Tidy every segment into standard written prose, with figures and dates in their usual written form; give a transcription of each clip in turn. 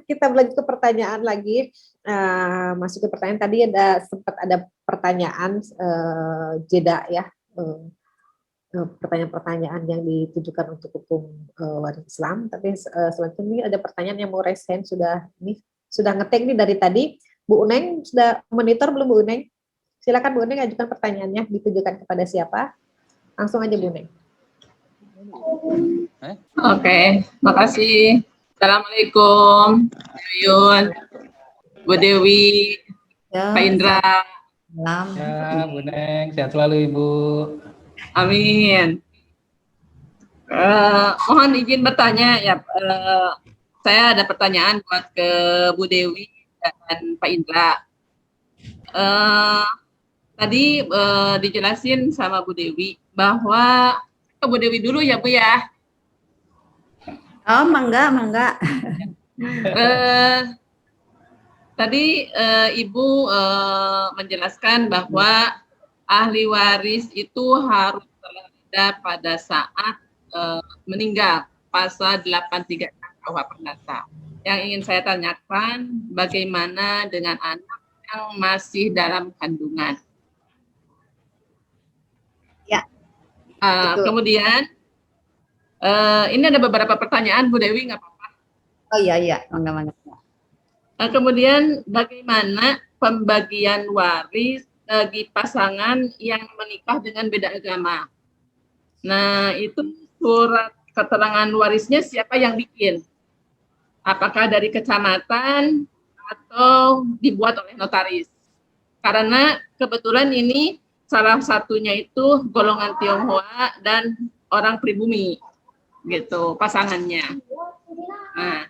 Kita lanjut ke pertanyaan lagi. Masuk ke pertanyaan tadi sempat ada pertanyaan jeda ya. Pertanyaan-pertanyaan yang ditujukan untuk hukum waris Islam, tapi selanjutnya ini ada pertanyaan yang mau raise hand sudah ngetek nih dari tadi. Bu Uneng sudah monitor belum Bu Uneng? Silakan Bu Uneng ajukan pertanyaannya, ditujukan kepada siapa? Langsung aja Bu Uneng. Oke, makasih. Assalamualaikum, Yun, Bu Dewi, Pak Indra. Ya, Bu Neng, sehat selalu Ibu. Amin. Mohon izin bertanya ya. Saya ada pertanyaan buat ke Bu Dewi dan Pak Indra. Tadi dijelasin sama Bu Dewi bahwa ke Bu Dewi dulu ya Bu ya. Oh, mangga. Tadi Ibu menjelaskan bahwa ahli waris itu harus ada pada saat meninggal, pasal 83 KUH Perdata. Yang ingin saya tanyakan, bagaimana dengan anak yang masih dalam kandungan? Ya. Kemudian ini ada beberapa pertanyaan Bu Dewi, nggak apa-apa? Oh iya, mangga. Kemudian bagaimana pembagian waris bagi pasangan yang menikah dengan beda agama? Nah, itu surat keterangan warisnya siapa yang bikin? Apakah dari kecamatan atau dibuat oleh notaris? Karena kebetulan ini salah satunya itu golongan Tionghoa dan orang pribumi, gitu pasangannya. Nah,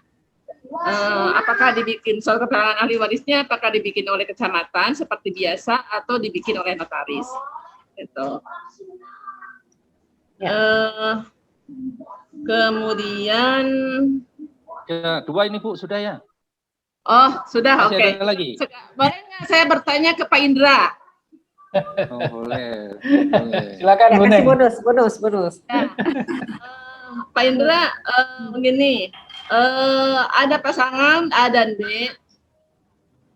apakah dibikin surat keterangan ahli warisnya? Apakah dibikin oleh kecamatan seperti biasa atau dibikin oleh notaris? Gitu. Kemudian dua ini Bu sudah ya? Oh sudah, oke. Lagi. Boleh nggak saya bertanya ke Pak Indra? Oh, boleh. Silakan Bu Neng. Bonus. Ya. Pak Indra, begini, ada pasangan A dan B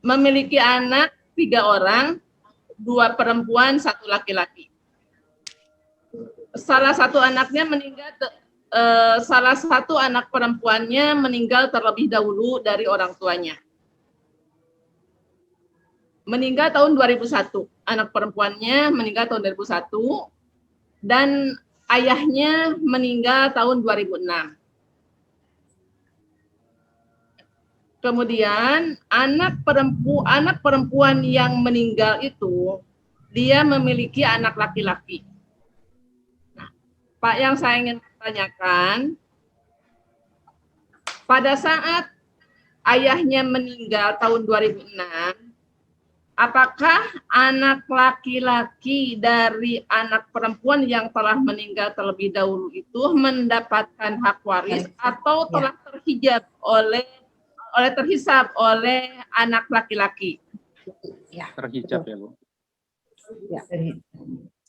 memiliki anak 3 orang, 2 perempuan, 1 laki-laki. Salah satu anak perempuannya meninggal terlebih dahulu dari orang tuanya. Meninggal tahun 2001, anak perempuannya meninggal tahun 2001 dan ayahnya meninggal tahun 2006. Kemudian anak perempuan yang meninggal itu dia memiliki anak laki-laki. Pak, yang saya ingin tanyakan, pada saat ayahnya meninggal tahun 2006, apakah anak laki-laki dari anak perempuan yang telah meninggal terlebih dahulu itu mendapatkan hak waris atau telah terhisab oleh anak laki-laki? Ya. Terhijab ya Bu. Ya.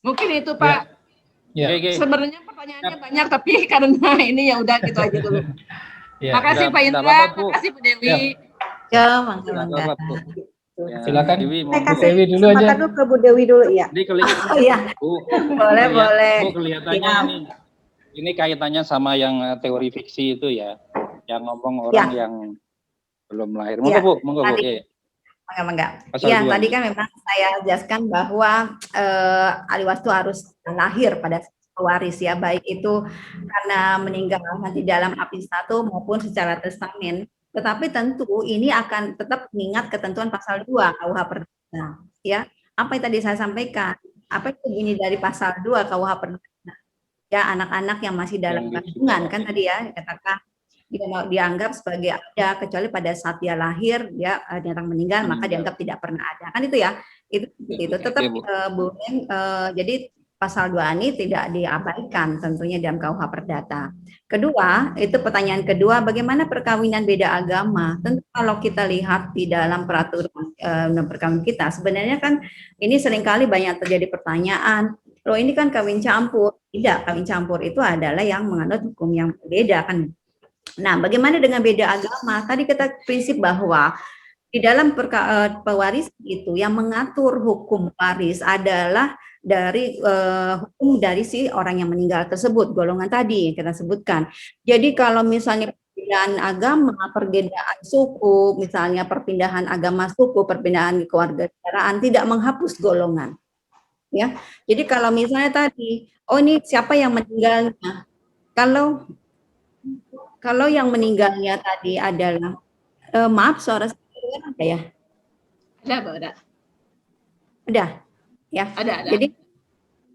Mungkin itu Pak. Ya. Sebenarnya pertanyaannya banyak, tapi karena ini ya udah gitu aja dulu. Ya. Makasih Pak Indra, makasih Bu Dewi. Ya, mangga. Ya, silakan Saya Bu kasih Dewi dulu aja. kesempatan dulu ke Bu Dewi dulu ya. Ini kelihatan. Oh iya. Bu, Boleh. Bu kelihatannya ini kaitannya sama yang teori fiksi itu ya. Yang ngomong orang yang belum lahir. Monggo Bu, monggo Bu. Mangga. Iya, tadi kan memang saya jelaskan bahwa ahli waris itu harus lahir pada waris ya, baik itu karena meninggal nanti dalam AP1 maupun secara testamen. Tetapi tentu ini akan tetap mengingat ketentuan pasal 2 KUH Perdata. Ya, apa yang tadi saya sampaikan? Apa itu bunyi dari pasal 2 KUH Perdata? Ya, anak-anak yang masih dalam kandungan kan tadi ya katakan dianggap sebagai ada kecuali pada saat dia lahir dia dinyatakan meninggal maka dianggap tidak pernah ada kan itu ya itu tetap Bu Neng, jadi pasal 2 ini tidak diabaikan tentunya dalam KUH Perdata. Kedua, itu pertanyaan kedua, bagaimana perkawinan beda agama? Tentu kalau kita lihat di dalam peraturan perkawinan kita, sebenarnya kan ini seringkali banyak terjadi pertanyaan, loh ini kan kawin campur. Tidak, kawin campur itu adalah yang menganut hukum yang berbeda kan. Nah, bagaimana dengan beda agama? Tadi kita prinsip bahwa di dalam pewaris itu yang mengatur hukum waris adalah dari hukum dari si orang yang meninggal tersebut, golongan tadi yang kita sebutkan. Jadi kalau misalnya perbedaan agama, perbedaan suku, misalnya perpindahan agama suku, perpindahan kewarganegaraan tidak menghapus golongan. Ya. Jadi kalau misalnya tadi, oh ini siapa yang meninggalnya? Kalau yang meninggalnya tadi adalah maaf suara saya ada ya? Ada, Bu, ada. Udah ya. Ada. Jadi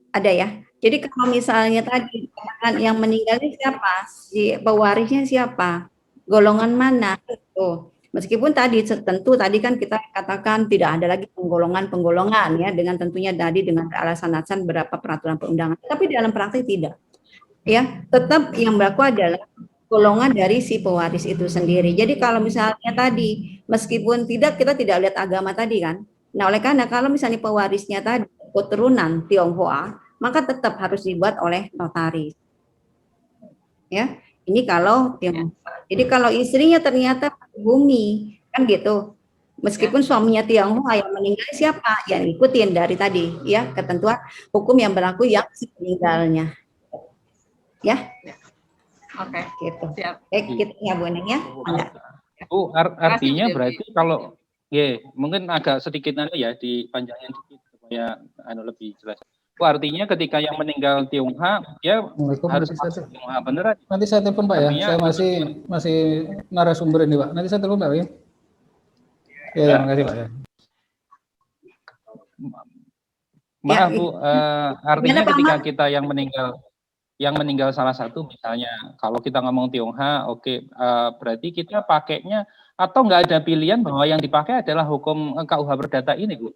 ada ya. Jadi kalau misalnya tadi yang meninggalnya siapa? Si pewarisnya siapa? Golongan mana? Gitu. Meskipun tadi tentu tadi kan kita katakan tidak ada lagi penggolongan ya, dengan tentunya tadi dengan alasan-alasan berapa peraturan perundangan. Tapi dalam praktik tidak. Ya, tetap yang berlaku adalah golongan dari si pewaris itu sendiri. Jadi kalau misalnya tadi meskipun kita tidak lihat agama tadi kan. Nah, oleh karena kalau misalnya pewarisnya tadi keturunan Tionghoa, maka tetap harus dibuat oleh notaris. Ya. Ini kalau Tionghoa. Jadi kalau istrinya ternyata bumi kan gitu. Meskipun suaminya Tionghoa yang meninggal siapa? Yang ikutin dari tadi ya ketentuan hukum yang berlaku yang meninggalnya. Ya. Oke. Gitu. Siap. Gitu ya Bu Neng ya. Artinya berarti kalau mungkin agak sedikit ya dipanjangin sedikit supaya lebih jelas. Artinya ketika yang meninggal Tionghoa dia harus Tionghoa beneran. Nanti saya telepon Pak artinya, ya. Saya masih narasumber ini Pak. Nanti saya telepon Pak ya. Ya, terima kasih Pak ya. Maaf Bu, artinya ketika kita yang meninggal salah satu misalnya kalau kita ngomong Tionghoa, berarti kita pakainya atau nggak ada pilihan bahwa yang dipakai adalah hukum KUH Perdata ini Bu?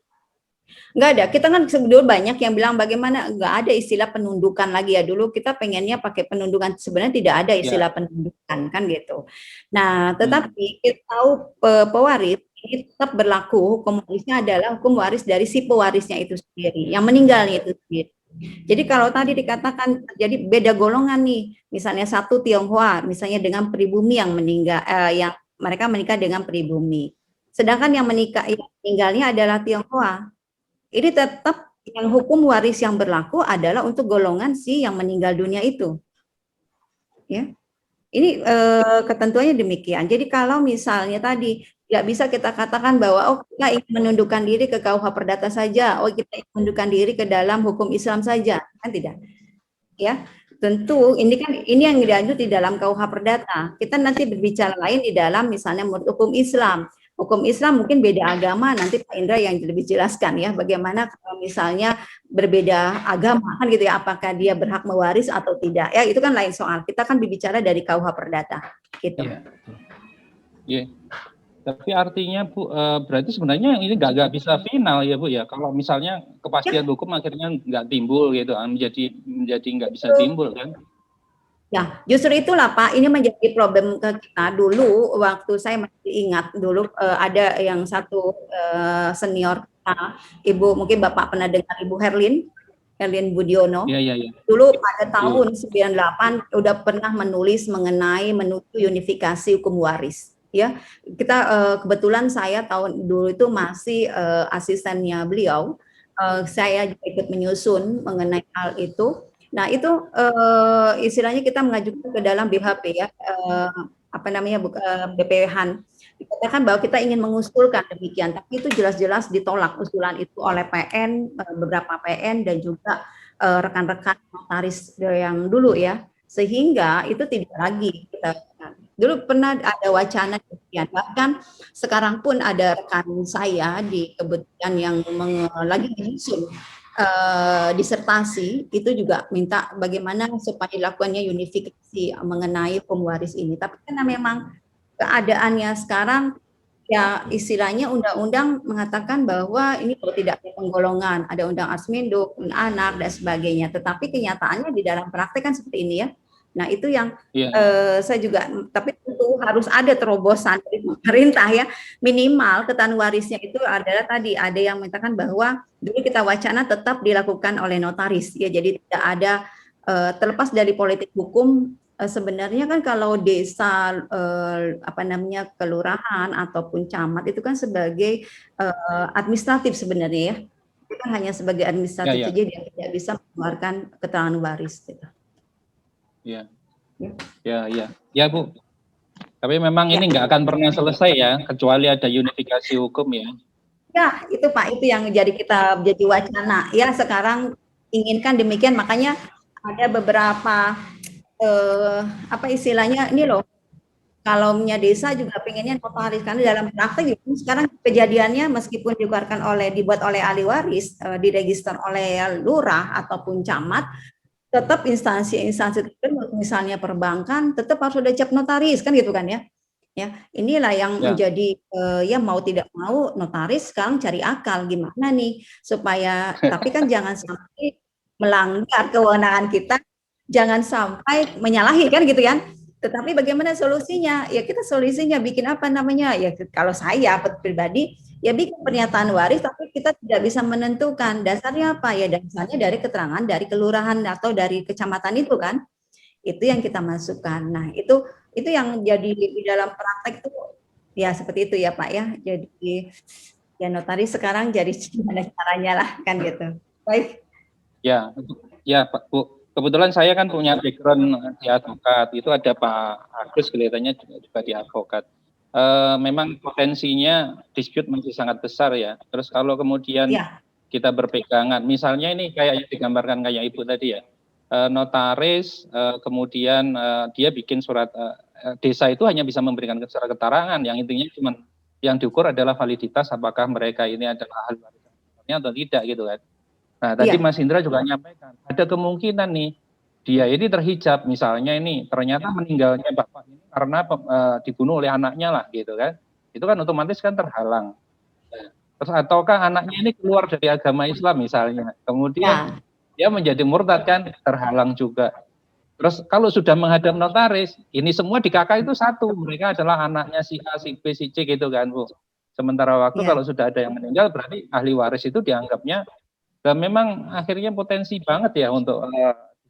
Nggak ada, kita kan dulu banyak yang bilang bagaimana nggak ada istilah penundukan lagi ya, dulu kita pengennya pakai penundukan, sebenarnya tidak ada istilah penundukan kan gitu. Nah tetapi kita tahu pewaris ini tetap berlaku, hukum warisnya adalah hukum waris dari si pewarisnya itu sendiri, yang meninggalnya itu sendiri. Jadi kalau tadi dikatakan jadi beda golongan nih, misalnya satu Tionghoa, misalnya dengan pribumi yang meninggal, yang mereka menikah dengan pribumi, sedangkan yang meninggalnya adalah Tionghoa. Ini tetap yang hukum waris yang berlaku adalah untuk golongan si yang meninggal dunia itu. Ya, ini ketentuannya demikian. Jadi kalau misalnya tadi tidak bisa kita katakan bahwa kita ingin menundukkan diri ke KUH Perdata saja, kita ingin menundukkan diri ke dalam hukum Islam saja, kan tidak. Ya, tentu ini yang dilanjut di dalam KUH Perdata. Kita nanti berbicara lain di dalam misalnya hukum Islam. Hukum Islam mungkin beda agama, nanti Pak Indra yang lebih jelaskan ya, bagaimana kalau misalnya berbeda agama, kan gitu ya, apakah dia berhak mewaris atau tidak, ya itu kan lain soal, kita kan berbicara dari KUH Perdata, gitu. Iya. Tapi artinya Bu, berarti sebenarnya ini nggak bisa final ya Bu ya, kalau misalnya kepastian hukum akhirnya nggak timbul gitu, menjadi nggak bisa timbul kan? Ya, justru itulah Pak, ini menjadi problem ke kita dulu. Waktu saya masih ingat dulu ada yang satu senior kita, Ibu, mungkin Bapak pernah dengar Ibu Herlin Budiono. Iya. Dulu pada tahun 98 udah pernah menulis mengenai menuju unifikasi hukum waris. Ya, kita kebetulan saya tahun dulu itu masih asistennya beliau. Saya juga ikut menyusun mengenai hal itu. Nah itu istilahnya kita mengajukan ke dalam BHP ya, BPH. Dikatakan bahwa kita ingin mengusulkan demikian, tapi itu jelas-jelas ditolak usulan itu oleh PN, beberapa PN dan juga rekan-rekan notaris yang dulu ya, sehingga itu tidak lagi kita. Dulu pernah ada wacana demikian, bahkan sekarang pun ada rekan saya di kebetulan yang lagi menyusun disertasi itu juga minta bagaimana supaya dilakukannya unifikasi mengenai hukum waris ini. Tapi karena memang keadaannya sekarang ya istilahnya undang-undang mengatakan bahwa ini kalau tidak ada penggolongan, ada undang Asminduk, anak dan sebagainya. Tetapi kenyataannya di dalam praktek kan seperti ini ya. Nah itu yang saya juga, tapi tentu harus ada terobosan dari pemerintah ya, minimal ketahuan warisnya itu adalah tadi ada yang mengatakan bahwa dulu kita wacana tetap dilakukan oleh notaris ya, jadi tidak ada terlepas dari politik hukum sebenarnya kan kalau desa apa namanya kelurahan ataupun camat itu kan sebagai administratif sebenarnya ya. Itu kan hanya sebagai administratif Ya, saja, dia tidak bisa mengeluarkan keterangan waris gitu. Ya Bu. Tapi memang ini nggak akan pernah selesai ya, kecuali ada unifikasi hukum ya. Ya, itu Pak, itu yang kita jadi wacana. Ya, sekarang inginkan demikian, makanya ada beberapa apa istilahnya ini loh. Kalau punya desa juga pengennya notaris, karena dalam praktek itu sekarang kejadiannya meskipun dibuat oleh ahli waris, diregister oleh lurah ataupun camat, tetap instansi-instansi misalnya perbankan tetap harus ada cap notaris kan gitu kan ya. Ya, inilah yang menjadi ya mau tidak mau notaris sekarang cari akal gimana nih supaya tapi kan jangan sampai melanggar kewenangan kita, jangan sampai menyalahi kan gitu kan. Tetapi bagaimana solusinya? Ya kita solusinya bikin apa namanya? Ya kalau saya pribadi ya bikin pernyataan waris tapi kita tidak bisa menentukan dasarnya apa ya, dasarnya dari keterangan dari kelurahan atau dari kecamatan itu kan. Itu yang kita masukkan. Nah, itu yang jadi di dalam praktek itu ya seperti itu ya Pak ya. Jadi ya notaris sekarang jadi gimana caranya lah kan gitu. Baik. Ya Pak Bu. Kebetulan saya kan punya background di advokat, itu ada Pak Agus kelihatannya juga di advokat. Memang potensinya dispute masih sangat besar ya. Terus kalau kemudian kita berpegangan, misalnya ini kayak yang digambarkan kayak Ibu tadi ya, notaris, kemudian dia bikin surat, desa itu hanya bisa memberikan surat keterangan, yang intinya cuma yang diukur adalah validitas apakah mereka ini adalah ahli warisnya atau tidak gitu kan. Nah, tadi Mas Indra juga nyampaikan, ada kemungkinan nih, dia ini terhijab, misalnya ini, ternyata meninggalnya Bapak ini karena dibunuh oleh anaknya lah, gitu kan. Itu kan otomatis kan terhalang. Terus ataukah anaknya ini keluar dari agama Islam misalnya, kemudian dia menjadi murtad kan, terhalang juga. Terus kalau sudah menghadap notaris, ini semua di KK itu satu, mereka adalah anaknya si A, si B, si C gitu kan Bu. Sementara waktu kalau sudah ada yang meninggal, berarti ahli waris itu dianggapnya dan memang akhirnya potensi banget ya untuk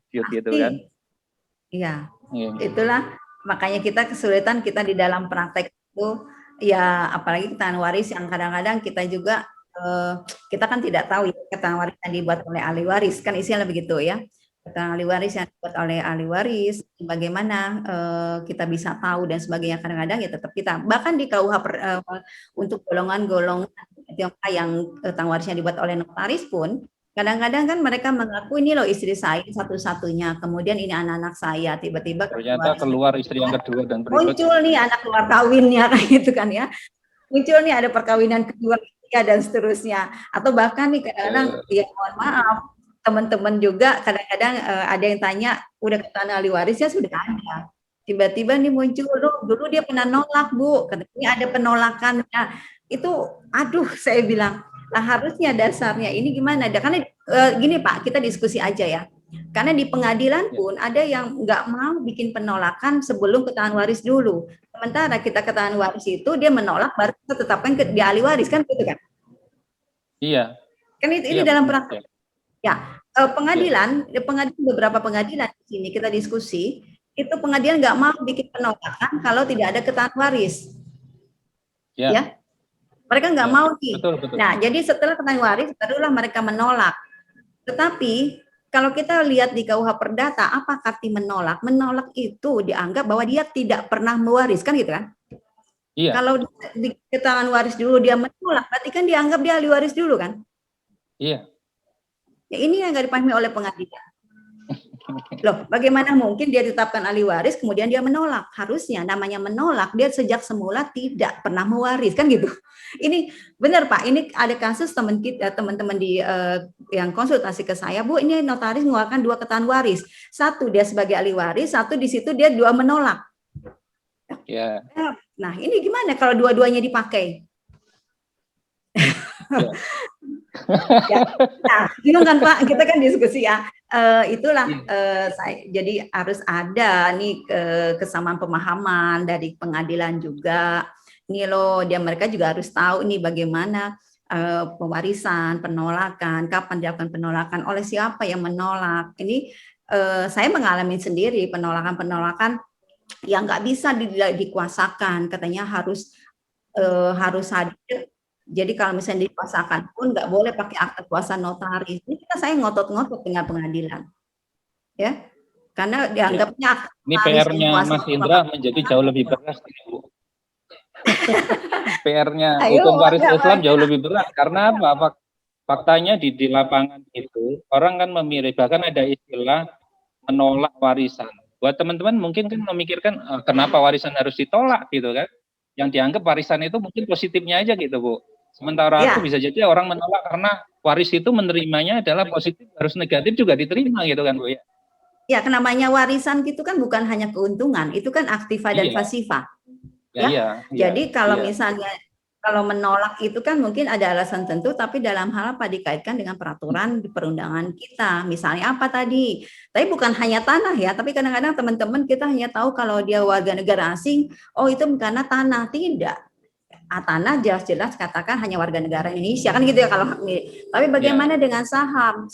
dispute gitu kan. Iya, itulah makanya kita kesulitan kita di dalam praktek itu ya, apalagi keterangan waris yang kadang-kadang kita juga kita kan tidak tahu ya keterangan waris yang dibuat oleh ahli waris kan isinya begitu ya. Keterangan ahli waris yang dibuat oleh ahli waris bagaimana kita bisa tahu dan sebagainya, kadang-kadang ya tetap kita bahkan di KUH untuk golongan-golongan yang keterangan warisnya dibuat oleh notaris pun kadang-kadang kan mereka mengaku ini loh istri saya satu-satunya, kemudian ini anak-anak saya, tiba-tiba ternyata keluar istri yang kedua dan muncul nih anak keluar kawinnya kayak gitu kan ya, muncul nih ada perkawinan kedua ketiga dan seterusnya, atau bahkan nih kadang-kadang ya mohon maaf teman-teman juga kadang-kadang ada yang tanya udah keterangan ahli warisnya sudah ada, tiba-tiba nih muncul loh dulu dia pernah nolak Bu, katanya ada penolakannya, itu aduh saya bilang lah harusnya dasarnya ini gimana? Karena gini Pak, kita diskusi aja ya. Karena di pengadilan pun ada yang nggak mau bikin penolakan sebelum keterangan waris dulu. Sementara kita keterangan waris itu dia menolak baru kita tetapkan di ahli waris kan gitu kan? Iya. Kan ini dalam praktek. Ya, pengadilan beberapa pengadilan di sini kita diskusi itu pengadilan nggak mau bikin penolakan kalau tidak ada keterangan waris. Ya. Mereka nggak mau nih. Betul. Nah, jadi setelah keterangan waris, barulah mereka menolak. Tetapi kalau kita lihat di KUH Perdata, apa arti menolak? Menolak itu dianggap bahwa dia tidak pernah mewariskan, gitu kan? Iya. Kalau di keterangan waris dulu dia menolak, berarti kan dianggap dia ahli waris dulu kan? Iya. Ya, ini yang nggak dipahami oleh pengadilan. Loh, bagaimana mungkin dia ditetapkan ahli waris kemudian dia menolak? Harusnya namanya menolak dia sejak semula tidak pernah mewaris kan gitu. Ini benar Pak, ini ada kasus teman-teman di yang konsultasi ke saya, Bu, ini notaris mengeluarkan 2 keterangan waris. Satu dia sebagai ahli waris, satu di situ dia 2 menolak. Ya. Nah, ini gimana kalau dua-duanya dipakai? Ya. Nah, bingung kan Pak, kita kan diskusi ya. Itulah jadi harus ada nih kesamaan pemahaman dari pengadilan juga. Ini loh, mereka juga harus tahu nih bagaimana pewarisan, penolakan, kapan dilakukan penolakan, oleh siapa yang menolak. Ini saya mengalami sendiri penolakan-penolakan yang nggak bisa dikuasakan, katanya harus hadir. Jadi kalau misalnya dikuasakan pun nggak boleh pakai akte kuasa notaris. Ini kita saya ngotot-ngotot dengan pengadilan, ya, karena dianggapnya ini PR-nya Mas Indra menjadi jauh lebih berat, Bu. PR-nya hukum waris Islam jauh lebih berat karena apa? Faktanya di lapangan itu orang kan memilih, bahkan ada istilah menolak warisan. Buat teman-teman mungkin kan memikirkan kenapa warisan harus ditolak gitu kan? Yang dianggap warisan itu mungkin positifnya aja gitu, Bu. Sementara aku bisa jadi orang menolak karena waris itu menerimanya adalah positif, harus negatif juga diterima gitu kan, Bu ya. Ya, namanya warisan gitu kan bukan hanya keuntungan, itu kan aktiva dan pasiva. Ya. Jadi kalau misalnya kalau menolak itu kan mungkin ada alasan tentu, tapi dalam hal apa dikaitkan dengan peraturan di perundangan kita. Misalnya apa tadi? Tapi bukan hanya tanah ya, tapi kadang-kadang teman-teman kita hanya tahu kalau dia warga negara asing, oh itu karena tanah. Tidak. Tanah jelas-jelas katakan hanya warga negara Indonesia kan gitu ya kalau hak milik. Tapi bagaimana dengan saham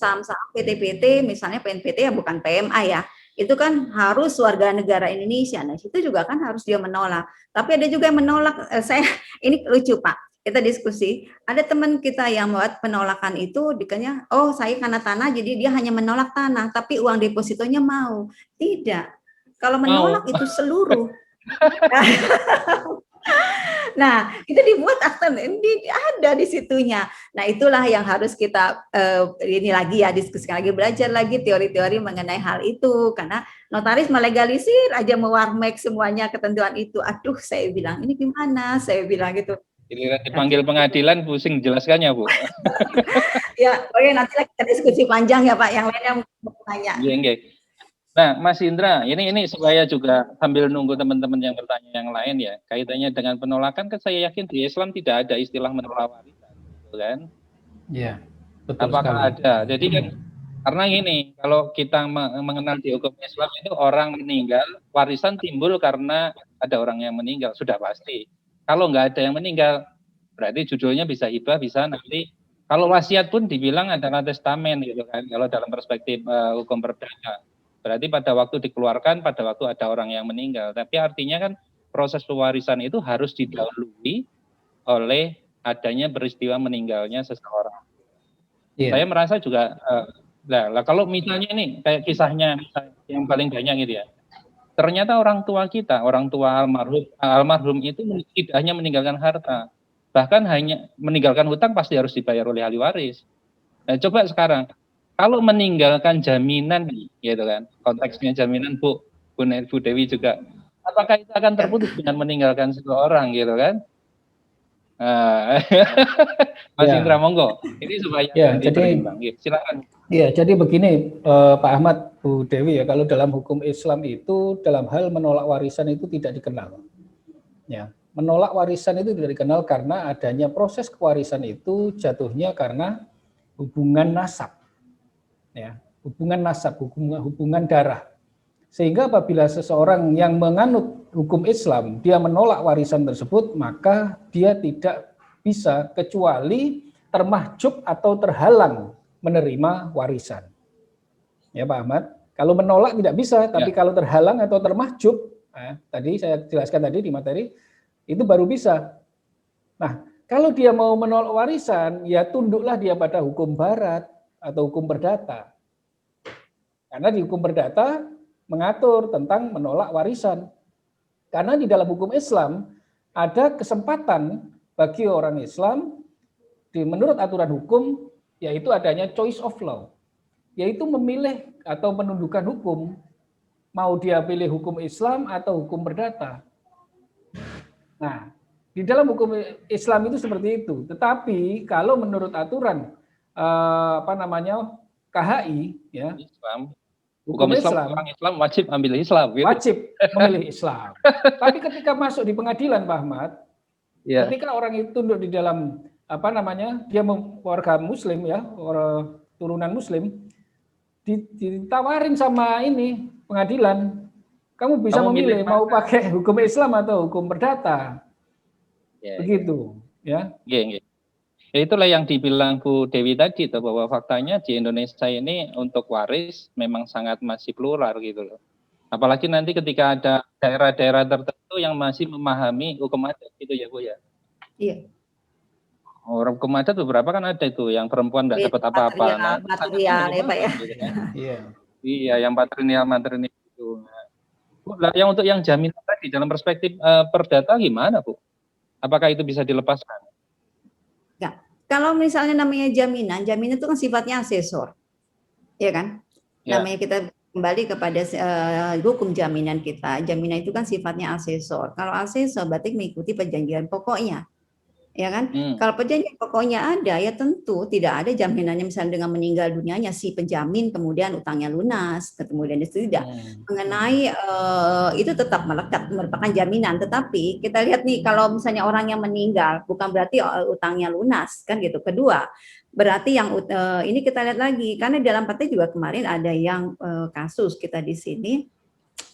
PT-PT, misalnya PNPT ya bukan PMA ya. Itu kan harus warga negara Indonesia. Nah, itu juga kan harus dia menolak. Tapi ada juga yang menolak, ini lucu Pak, kita diskusi, ada teman kita yang buat penolakan itu, dikanya, oh saya karena tanah, jadi dia hanya menolak tanah, tapi uang depositonya mau. Tidak. Kalau menolak itu seluruh. Nah, itu dibuat akte, ada di situnya. Nah, itulah yang harus kita ini lagi ya, diskusikan lagi, belajar lagi teori-teori mengenai hal itu. Karena notaris melegalisir aja, mewarmek semuanya ketentuan itu. Aduh, saya bilang, ini gimana? Saya bilang gitu. Dipanggil pengadilan, pusing jelaskannya, Bu. Ya, oke, nanti kita diskusi panjang ya, Pak. Yang lainnya mau tanya. Iya. Nah, Mas Indra, ini supaya juga sambil nunggu teman-teman yang bertanya yang lain ya, kaitannya dengan penolakan kan saya yakin di Islam tidak ada istilah menolak warisan, gitu kan? Iya, betul Apakah sekali. ada? Jadi kan karena gini, kalau kita mengenal di hukum Islam itu orang meninggal, warisan timbul karena ada orang yang meninggal, sudah pasti. Kalau nggak ada yang meninggal, berarti judulnya bisa hibah, bisa nanti. Kalau wasiat pun dibilang adalah testamen, gitu kan? Kalau dalam perspektif hukum perdata. Berarti pada waktu dikeluarkan, pada waktu ada orang yang meninggal. Tapi artinya kan proses pewarisan itu harus didahului oleh adanya peristiwa meninggalnya seseorang. Saya merasa juga, kalau misalnya ini kayak kisahnya yang paling banyak gitu ya. Ternyata orang tua kita, orang tua almarhum itu tidak hanya meninggalkan harta, bahkan hanya meninggalkan hutang pasti harus dibayar oleh ahli waris. Nah, coba sekarang. Kalau meninggalkan jaminan, gitu kan, konteksnya jaminan Bu Dewi juga, apakah itu akan terputus dengan meninggalkan seseorang, gitu kan? Mas Indra, monggo. Ini supaya berimbang. Silakan. Iya, jadi begini Pak Ahmad, Bu Dewi ya, kalau dalam hukum Islam itu dalam hal menolak warisan itu tidak dikenal. Ya, menolak warisan itu tidak dikenal karena adanya proses kewarisan itu jatuhnya karena hubungan nasab. Ya, hubungan nasab, hubungan darah. Sehingga apabila seseorang yang menganut hukum Islam, dia menolak warisan tersebut, maka dia tidak bisa kecuali termahjub atau terhalang menerima warisan. Ya Pak Ahmad, kalau menolak tidak bisa, tapi kalau terhalang atau termahjub, tadi saya jelaskan tadi di materi, itu baru bisa. Nah, kalau dia mau menolak warisan, ya tunduklah dia pada hukum barat atau hukum perdata. Karena di hukum perdata mengatur tentang menolak warisan. Karena di dalam hukum Islam ada kesempatan bagi orang Islam menurut aturan hukum, yaitu adanya choice of law, yaitu memilih atau menundukkan hukum, mau dia pilih hukum Islam atau hukum perdata. Nah, di dalam hukum Islam itu seperti itu. Tetapi kalau menurut aturan KHI ya, hukum Islam, orang Islam wajib ambil Islam, gitu. Wajib memilih Islam. Tapi ketika masuk di pengadilan, Pak Ahmad, ketika orang itu tunduk di dalam dia warga Muslim ya, orang turunan Muslim, ditawarin sama ini pengadilan, kamu bisa memilih mau pakai hukum Islam atau hukum perdata, begitu ya. Ya itulah yang dibilang Bu Dewi tadi tuh, bahwa faktanya di Indonesia ini untuk waris memang sangat masih plural gitu loh. Apalagi nanti ketika ada daerah-daerah tertentu yang masih memahami hukum adat gitu ya Bu ya. Iya. Orang hukum adat beberapa kan ada itu yang perempuan nggak dapat apa-apa. Nah, Material ya Pak ya. Gitu kan. Iya. Iya, yang matrinial itu. Nah, Bu, yang untuk yang jaminan tadi dalam perspektif perdata gimana Bu? Apakah itu bisa dilepaskan? Ya. Kalau misalnya namanya jaminan itu kan sifatnya asesor, ya kan? Ya. Namanya kita kembali kepada hukum jaminan kita. Jaminan itu kan sifatnya asesor. Kalau asesor berarti mengikuti perjanjian pokoknya, ya kan? Kalau perjanjian pokoknya ada, ya tentu tidak ada jaminannya misalnya dengan meninggal dunianya si penjamin kemudian utangnya lunas, kemudian itu tidak. Mengenai itu tetap melekat merupakan jaminan. Tetapi kita lihat nih kalau misalnya orang yang meninggal bukan berarti utangnya lunas kan gitu. Kedua, berarti yang ini kita lihat lagi karena dalam partai juga kemarin ada yang kasus kita di sini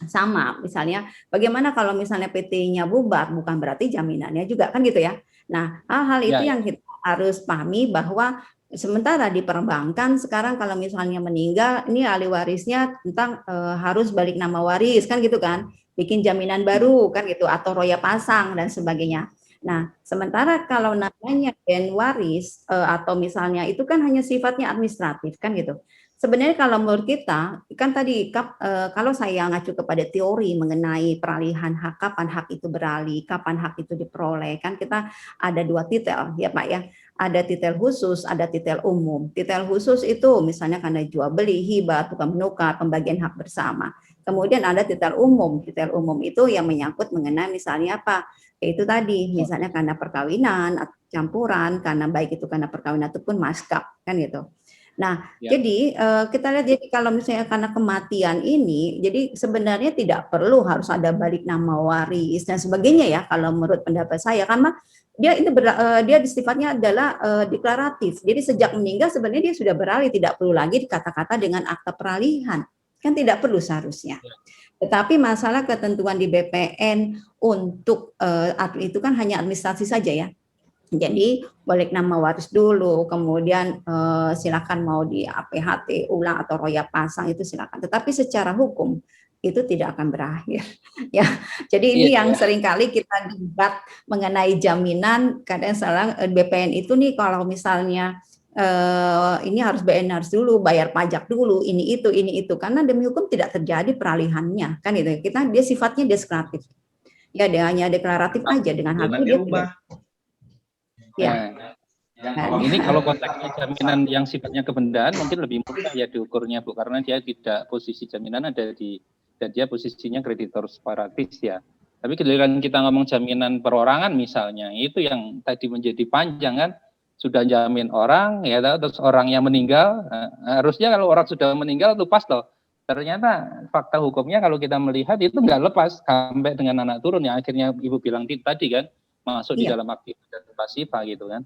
sama misalnya bagaimana kalau misalnya PT-nya bubar bukan berarti jaminannya juga kan gitu ya. Nah, hal-hal itu yang kita harus pahami bahwa sementara di perbankan sekarang kalau misalnya meninggal ini ahli warisnya tentang harus balik nama waris kan gitu kan, bikin jaminan baru kan gitu atau roya pasang dan sebagainya. Nah, sementara kalau namanya ben waris atau misalnya itu kan hanya sifatnya administratif kan gitu. Sebenarnya kalau menurut kita, kan tadi kalau saya ngacu kepada teori mengenai peralihan hak, kapan hak itu beralih, kapan hak itu diperoleh, kan kita ada dua titel ya Pak ya. Ada titel khusus, ada titel umum. Titel khusus itu misalnya karena jual beli, hibah, tukar menukar, pembagian hak bersama. Kemudian ada titel umum. Titel umum itu yang menyangkut mengenai misalnya apa? Itu tadi, misalnya karena perkawinan, campuran, karena baik itu karena perkawinan ataupun maskap, kan gitu. Nah, jadi kita lihat jadi kalau misalnya karena kematian ini, jadi sebenarnya tidak perlu harus ada balik nama waris dan sebagainya ya kalau menurut pendapat saya karena dia ini dia sifatnya adalah deklaratif. Jadi sejak meninggal sebenarnya dia sudah beralih, tidak perlu lagi kata-kata dengan akta peralihan. Kan tidak perlu seharusnya. Tetapi masalah ketentuan di BPN untuk itu kan hanya administrasi saja ya. Jadi balik nama waris dulu, kemudian silakan mau di APHT ulang atau roya pasang itu silakan. Tetapi secara hukum itu tidak akan berakhir. Ya, jadi ini yang seringkali kita debat mengenai jaminan. Kadang salah BPN itu nih kalau misalnya ini harus BNR dulu, bayar pajak dulu, ini itu karena demi hukum tidak terjadi peralihannya kan itu. Dia sifatnya deklaratif. Ya, dia hanya deklaratif aja dengan hal itu dia tidak. Ya. Ini kalau konteksnya jaminan yang sifatnya kebendaan mungkin lebih mudah ya diukurnya Bu, karena dia tidak posisi jaminan ada di dan dia posisinya kreditor separatis ya. Tapi giliran kita ngomong jaminan perorangan misalnya, itu yang tadi menjadi panjang kan, sudah jamin orang ya, terus orang yang meninggal, harusnya kalau orang sudah meninggal itu pas loh. Ternyata fakta hukumnya kalau kita melihat itu nggak lepas sampai dengan anak turun yang akhirnya Ibu bilang tadi kan, masuk di dalam aktivitas dan pasifah gitu kan.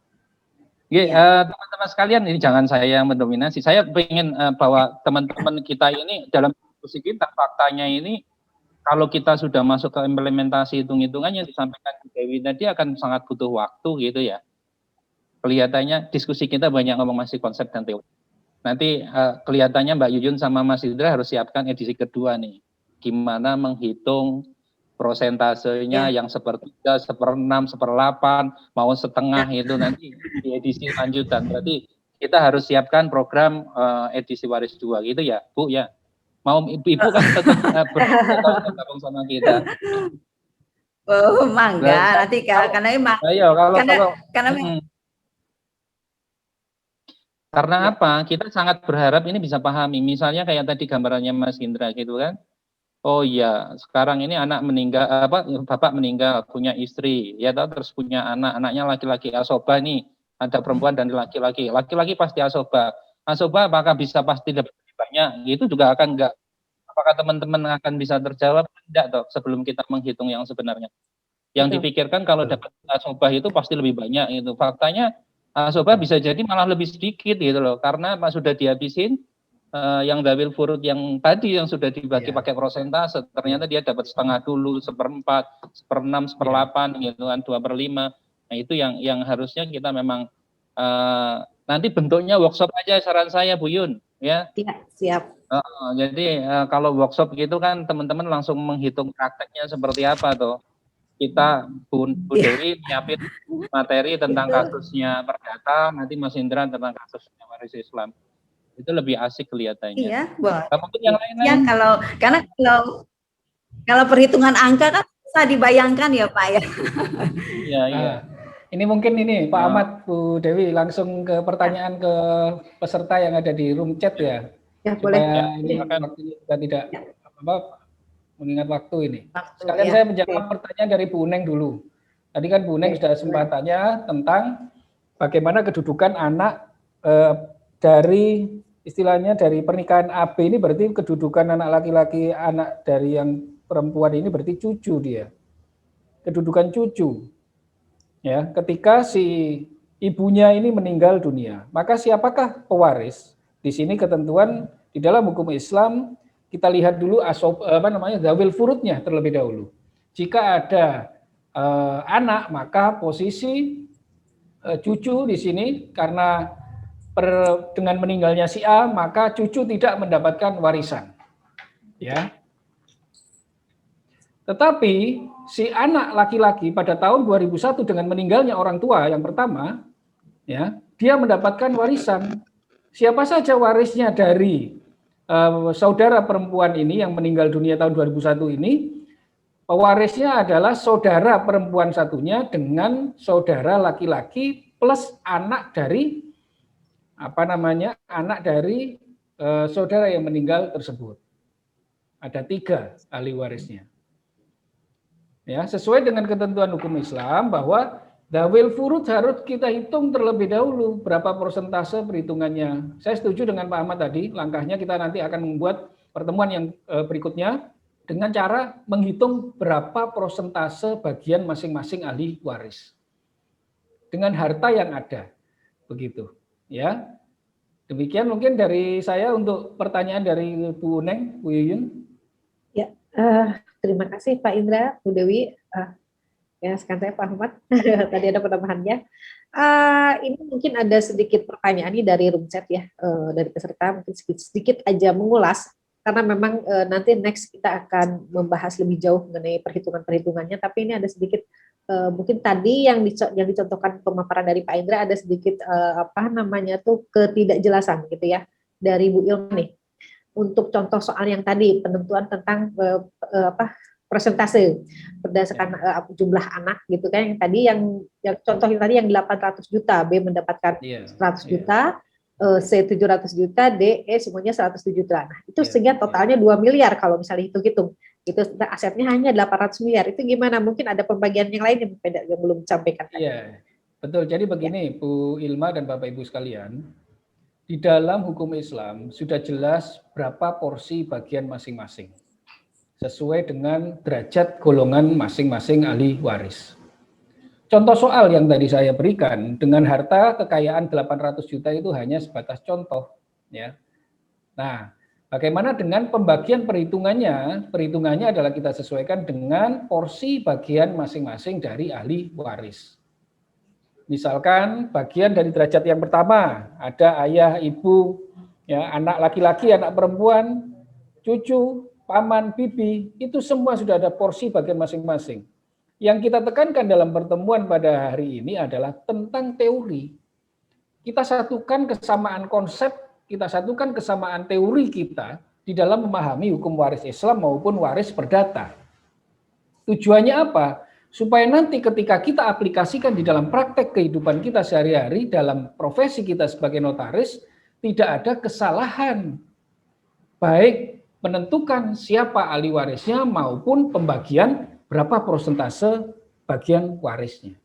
Teman-teman sekalian, ini jangan saya mendominasi. Saya ingin bahwa teman-teman kita ini dalam diskusi kita faktanya ini kalau kita sudah masuk ke implementasi hitung-hitungan yang disampaikan Dewi tadi akan sangat butuh waktu gitu ya. Kelihatannya diskusi kita banyak ngomong masih konsep dan teori. Nanti kelihatannya Mbak Yuyun sama Mas Indra harus siapkan edisi kedua nih. Gimana menghitung prosentasenya yang 1/3, 1/6, 1/8, mau setengah itu nanti di edisi lanjutan. Berarti kita harus siapkan program edisi waris 2 gitu ya, Bu ya. Mau Ibu kan tetap bergabung sama kita. Oh, mangga nanti karena emang karena apa? Kita sangat berharap ini bisa pahami. Misalnya kayak tadi gambarannya Mas Indra gitu kan. Oh iya, sekarang ini anak meninggal, bapak meninggal, punya istri, ya terus punya anak, anaknya laki-laki asoba nih, ada perempuan dan laki-laki, laki-laki pasti asoba, apakah bisa pasti dapat banyak? Itu juga akan enggak, apakah teman-teman akan bisa terjawab? Tidak toh, sebelum kita menghitung yang sebenarnya. Yang dipikirkan kalau dapat asoba itu pasti lebih banyak itu. Faktanya asoba bisa jadi malah lebih sedikit gitu loh, karena sudah dihabisin. Yang dawil furud yang tadi yang sudah dibagi pakai prosentase, ternyata dia dapat setengah dulu, 1/4, 1/6, 1/8 gitu kan, 2/5. Nah itu yang harusnya kita memang nanti bentuknya workshop aja saran saya Bu Yun ya. Iya, siap. Jadi kalau workshop gitu kan teman-teman langsung menghitung prakteknya seperti apa tuh. Kita Bu Dewi nyiapin materi tentang kasusnya Perdata, nanti Mas Indra tentang kasusnya Waris Islam. Itu lebih asik kelihatannya. Iya, boleh. Mungkin yang lain-lain. Ya, karena kalau perhitungan angka kan bisa dibayangkan ya Pak ya. Iya, iya. Ini mungkin Pak Ahmad, Bu Dewi langsung ke pertanyaan ke peserta yang ada di room chat ya. Ya, boleh. Supaya ini waktunya kita tidak mengingat waktu ini. Sekalian saya menjawab pertanyaan dari Bu Uneng dulu. Tadi kan Bu Uneng sudah sempat tanya tentang bagaimana kedudukan anak dari istilahnya dari pernikahan AB ini, berarti kedudukan anak laki-laki, anak dari yang perempuan ini berarti cucu dia. Kedudukan cucu. Ya, ketika si ibunya ini meninggal dunia, maka siapakah pewaris? Di sini ketentuan di dalam hukum Islam kita lihat dulu zawil furudnya terlebih dahulu. Jika ada anak, maka posisi cucu di sini karena dengan meninggalnya si A, maka cucu tidak mendapatkan warisan. Ya. Tetapi si anak laki-laki pada tahun 2001 dengan meninggalnya orang tua yang pertama, ya, dia mendapatkan warisan. Siapa saja warisnya dari saudara perempuan ini yang meninggal dunia tahun 2001 ini? Pewarisnya adalah saudara perempuan satunya dengan saudara laki-laki plus anak dari anak dari saudara yang meninggal tersebut. Ada 3 ahli warisnya. Ya, sesuai dengan ketentuan hukum Islam bahwa dawil furud harus kita hitung terlebih dahulu berapa persentase perhitungannya. Saya setuju dengan Pak Ahmad tadi, langkahnya kita nanti akan membuat pertemuan yang berikutnya dengan cara menghitung berapa persentase bagian masing-masing ahli waris dengan harta yang ada. Begitu, ya. Demikian mungkin dari saya untuk pertanyaan dari Bu Uneng, Bu Yuyun. Ya, terima kasih Pak Indra, Bu Dewi. Ya, sekarang saya Pak Ahmad. Tadi ada penambahannya. Ini mungkin ada sedikit pertanyaan ini dari room chat ya, dari peserta, mungkin sedikit aja mengulas, karena memang nanti next kita akan membahas lebih jauh mengenai perhitungan-perhitungannya, tapi ini ada sedikit, mungkin tadi yang dicontohkan pemaparan dari Pak Indra ada sedikit ketidakjelasan gitu ya, dari Bu Ilma nih. Untuk contoh soal yang tadi penentuan tentang persentase berdasarkan jumlah anak gitu kan, yang tadi yang contoh yang tadi yang 800 juta, B mendapatkan 100 juta, C 700 juta, D, E semuanya 107 juta. Nah, itu sehingga totalnya 2 miliar kalau misalnya hitung-hitung. Itu asetnya hanya 800 miliar. Itu gimana? Mungkin ada pembagian yang lain yang belum disampaikan tadi. Iya, betul. Jadi begini, Bu Ilma dan Bapak Ibu sekalian, di dalam hukum Islam sudah jelas berapa porsi bagian masing-masing sesuai dengan derajat golongan masing-masing ahli waris. Contoh soal yang tadi saya berikan dengan harta kekayaan 800 juta itu hanya sebatas contoh, ya. Nah, bagaimana dengan pembagian perhitungannya? Perhitungannya adalah kita sesuaikan dengan porsi bagian masing-masing dari ahli waris. Misalkan bagian dari derajat yang pertama ada ayah, ibu, ya, anak laki-laki, anak perempuan, cucu, paman, bibi, itu semua sudah ada porsi bagian masing-masing. Yang kita tekankan dalam pertemuan pada hari ini adalah tentang teori. Kita satukan kesamaan konsep, kita satukan kesamaan teori kita di dalam memahami hukum waris Islam maupun waris perdata. Tujuannya apa? Supaya nanti ketika kita aplikasikan di dalam praktek kehidupan kita sehari-hari, dalam profesi kita sebagai notaris, tidak ada kesalahan. Baik menentukan siapa ahli warisnya maupun pembagian berapa persentase bagian warisnya.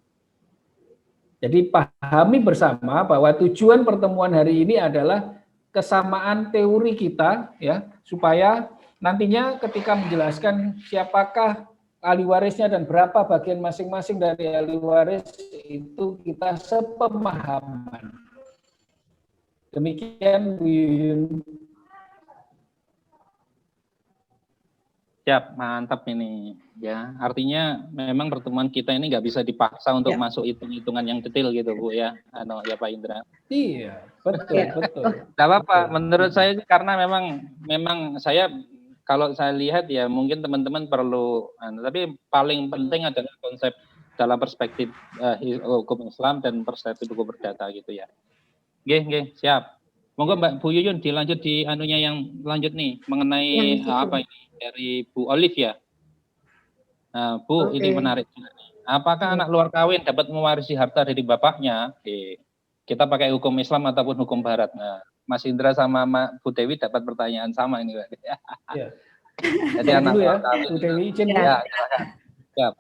Jadi pahami bersama bahwa tujuan pertemuan hari ini adalah kesamaan teori kita, ya, supaya nantinya ketika menjelaskan siapakah ahli warisnya dan berapa bagian masing-masing dari ahli waris itu kita sepemahaman. Demikian Bu Yuyun. Siap, mantap ini. Ya, artinya memang pertemuan kita ini nggak bisa dipaksa untuk masuk hitung-hitungan yang detail gitu, Bu ya. Ya Pak Indra. Iya, betul. Tidak apa-apa. Menurut saya karena memang saya kalau saya lihat ya mungkin teman-teman perlu, tapi paling penting adalah konsep dalam perspektif hukum Islam dan perspektif hukum perdata gitu ya. Oke, siap. Monggo Mbak Bu Yuyun dilanjut di anunya yang lanjut nih mengenai apa ini dari Bu Olive ya. Nah, Bu, ini menarik. Apakah anak luar kawin dapat mewarisi harta dari bapaknya? Kita pakai hukum Islam ataupun hukum Barat. Nah, Mas Indra sama Bu Dewi dapat pertanyaan sama ini. Ya. Jadi anak dulu ya, luar kawin. Bu Dewi izin ya. Silakan. Siap.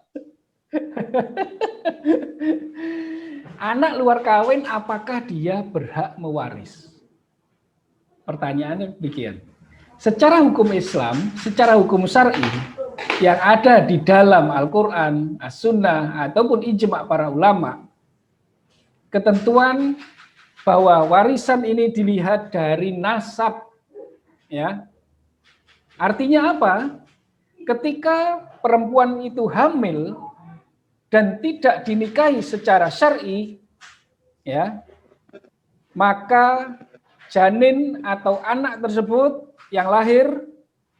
Anak luar kawin apakah dia berhak mewaris? Pertanyaannya demikian. Secara hukum Islam, secara hukum syar'i yang ada di dalam Al-Quran, As-Sunnah, ataupun ijma' para ulama, ketentuan bahwa warisan ini dilihat dari nasab. Ya. Artinya apa? Ketika perempuan itu hamil dan tidak dinikahi secara syar'i, ya, maka janin atau anak tersebut yang lahir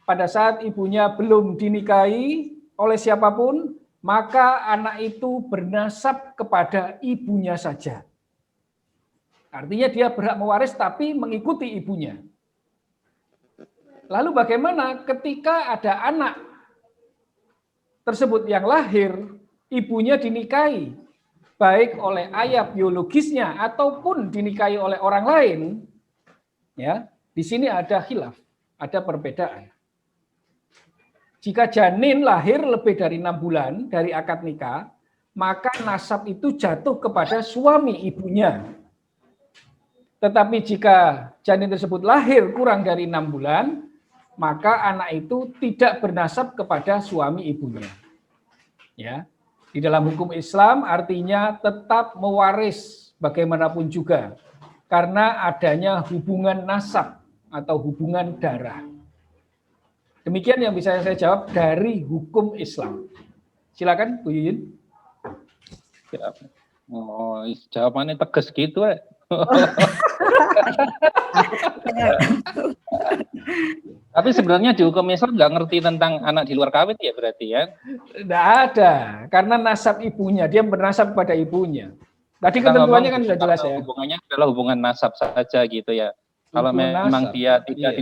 pada saat ibunya belum dinikahi oleh siapapun, maka anak itu bernasab kepada ibunya saja. Artinya dia berhak mewaris tapi mengikuti ibunya. Lalu bagaimana ketika ada anak tersebut yang lahir, ibunya dinikahi, baik oleh ayah biologisnya ataupun dinikahi oleh orang lain, ya, di sini ada khilaf, ada perbedaan. Jika janin lahir lebih dari 6 bulan dari akad nikah, maka nasab itu jatuh kepada suami ibunya. Tetapi jika janin tersebut lahir kurang dari 6 bulan, maka anak itu tidak bernasab kepada suami ibunya. Ya, di dalam hukum Islam artinya tetap mewaris bagaimanapun juga, karena adanya hubungan nasab atau hubungan darah. Demikian yang bisa saya jawab dari hukum Islam. Silakan Bu Yuyun. Oh, jawabannya tegas gitu. Tapi sebenarnya di hukum Islam nggak ngerti tentang anak di luar kawin ya berarti ya? Tidak ada, karena nasab ibunya, dia bernasab pada ibunya. Tadi ketentuannya kan sudah jelas ya. Hubungannya adalah hubungan nasab saja gitu ya. Kalau memang dia tidak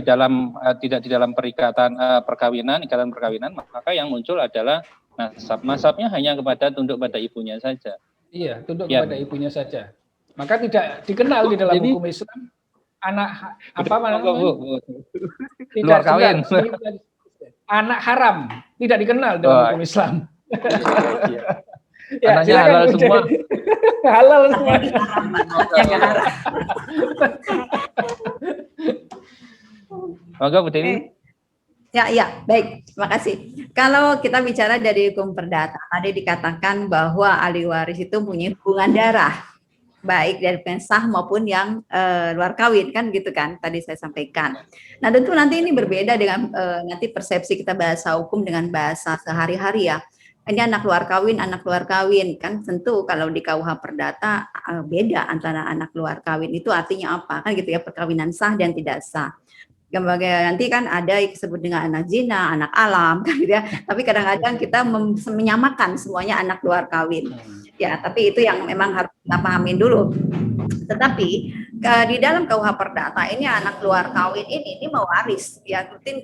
di dalam perikatan ikatan perkawinan, maka yang muncul adalah nasab. Nasabnya hanya tunduk pada ibunya saja. Iya, tunduk kepada ibunya saja. Maka tidak dikenal di dalam hukum Islam anak apa namanya? Luar kawin. Anak haram tidak dikenal dalam hukum Islam. Ya, anaknya halal semua. Halal semua. Maka Bu Dewi. Ya, baik. Terima kasih. Kalau kita bicara dari hukum perdata, tadi dikatakan bahwa ahli waris itu punya hubungan darah, baik dari pensah maupun yang luar kawin, kan gitu kan? Tadi saya sampaikan. Nah, tentu nanti ini berbeda dengan nanti persepsi kita bahasa hukum dengan bahasa sehari-hari ya. Ini anak luar kawin kan tentu kalau di KUH Perdata beda antara anak luar kawin itu artinya apa kan gitu ya, perkawinan sah dan tidak sah. Nanti kan ada yang disebut dengan anak zina, anak alam kan gitu ya. Tapi kadang-kadang kita menyamakan semuanya anak luar kawin. Ya, tapi itu yang memang harus kita pahamin dulu. Tetapi di dalam KUH Perdata ini anak luar kawin ini mewaris ya, rutin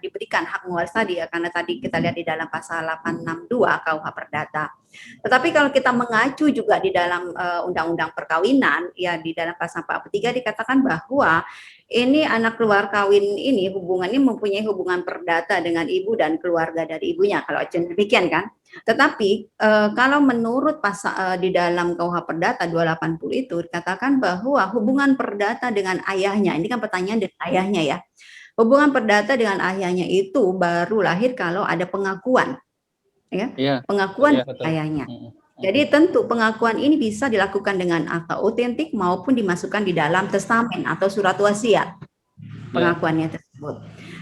diberikan hak mewaris tadi ya, karena tadi kita lihat di dalam pasal 862 KUH Perdata. Tetapi kalau kita mengacu juga di dalam undang-undang perkawinan ya, di dalam pasal 43 dikatakan bahwa ini anak luar kawin ini hubungannya mempunyai hubungan perdata dengan ibu dan keluarga dari ibunya, kalau demikian kan. Tetapi kalau menurut pasal di dalam KUH Perdata 280 itu dikatakan bahwa hubungan perdata dengan ayahnya, ini kan pertanyaan dari ayahnya ya. Hubungan perdata dengan ayahnya itu baru lahir kalau ada pengakuan, ya, pengakuan ayahnya. Jadi tentu pengakuan ini bisa dilakukan dengan akta otentik maupun dimasukkan di dalam testamen atau surat wasiat pengakuannya tersebut.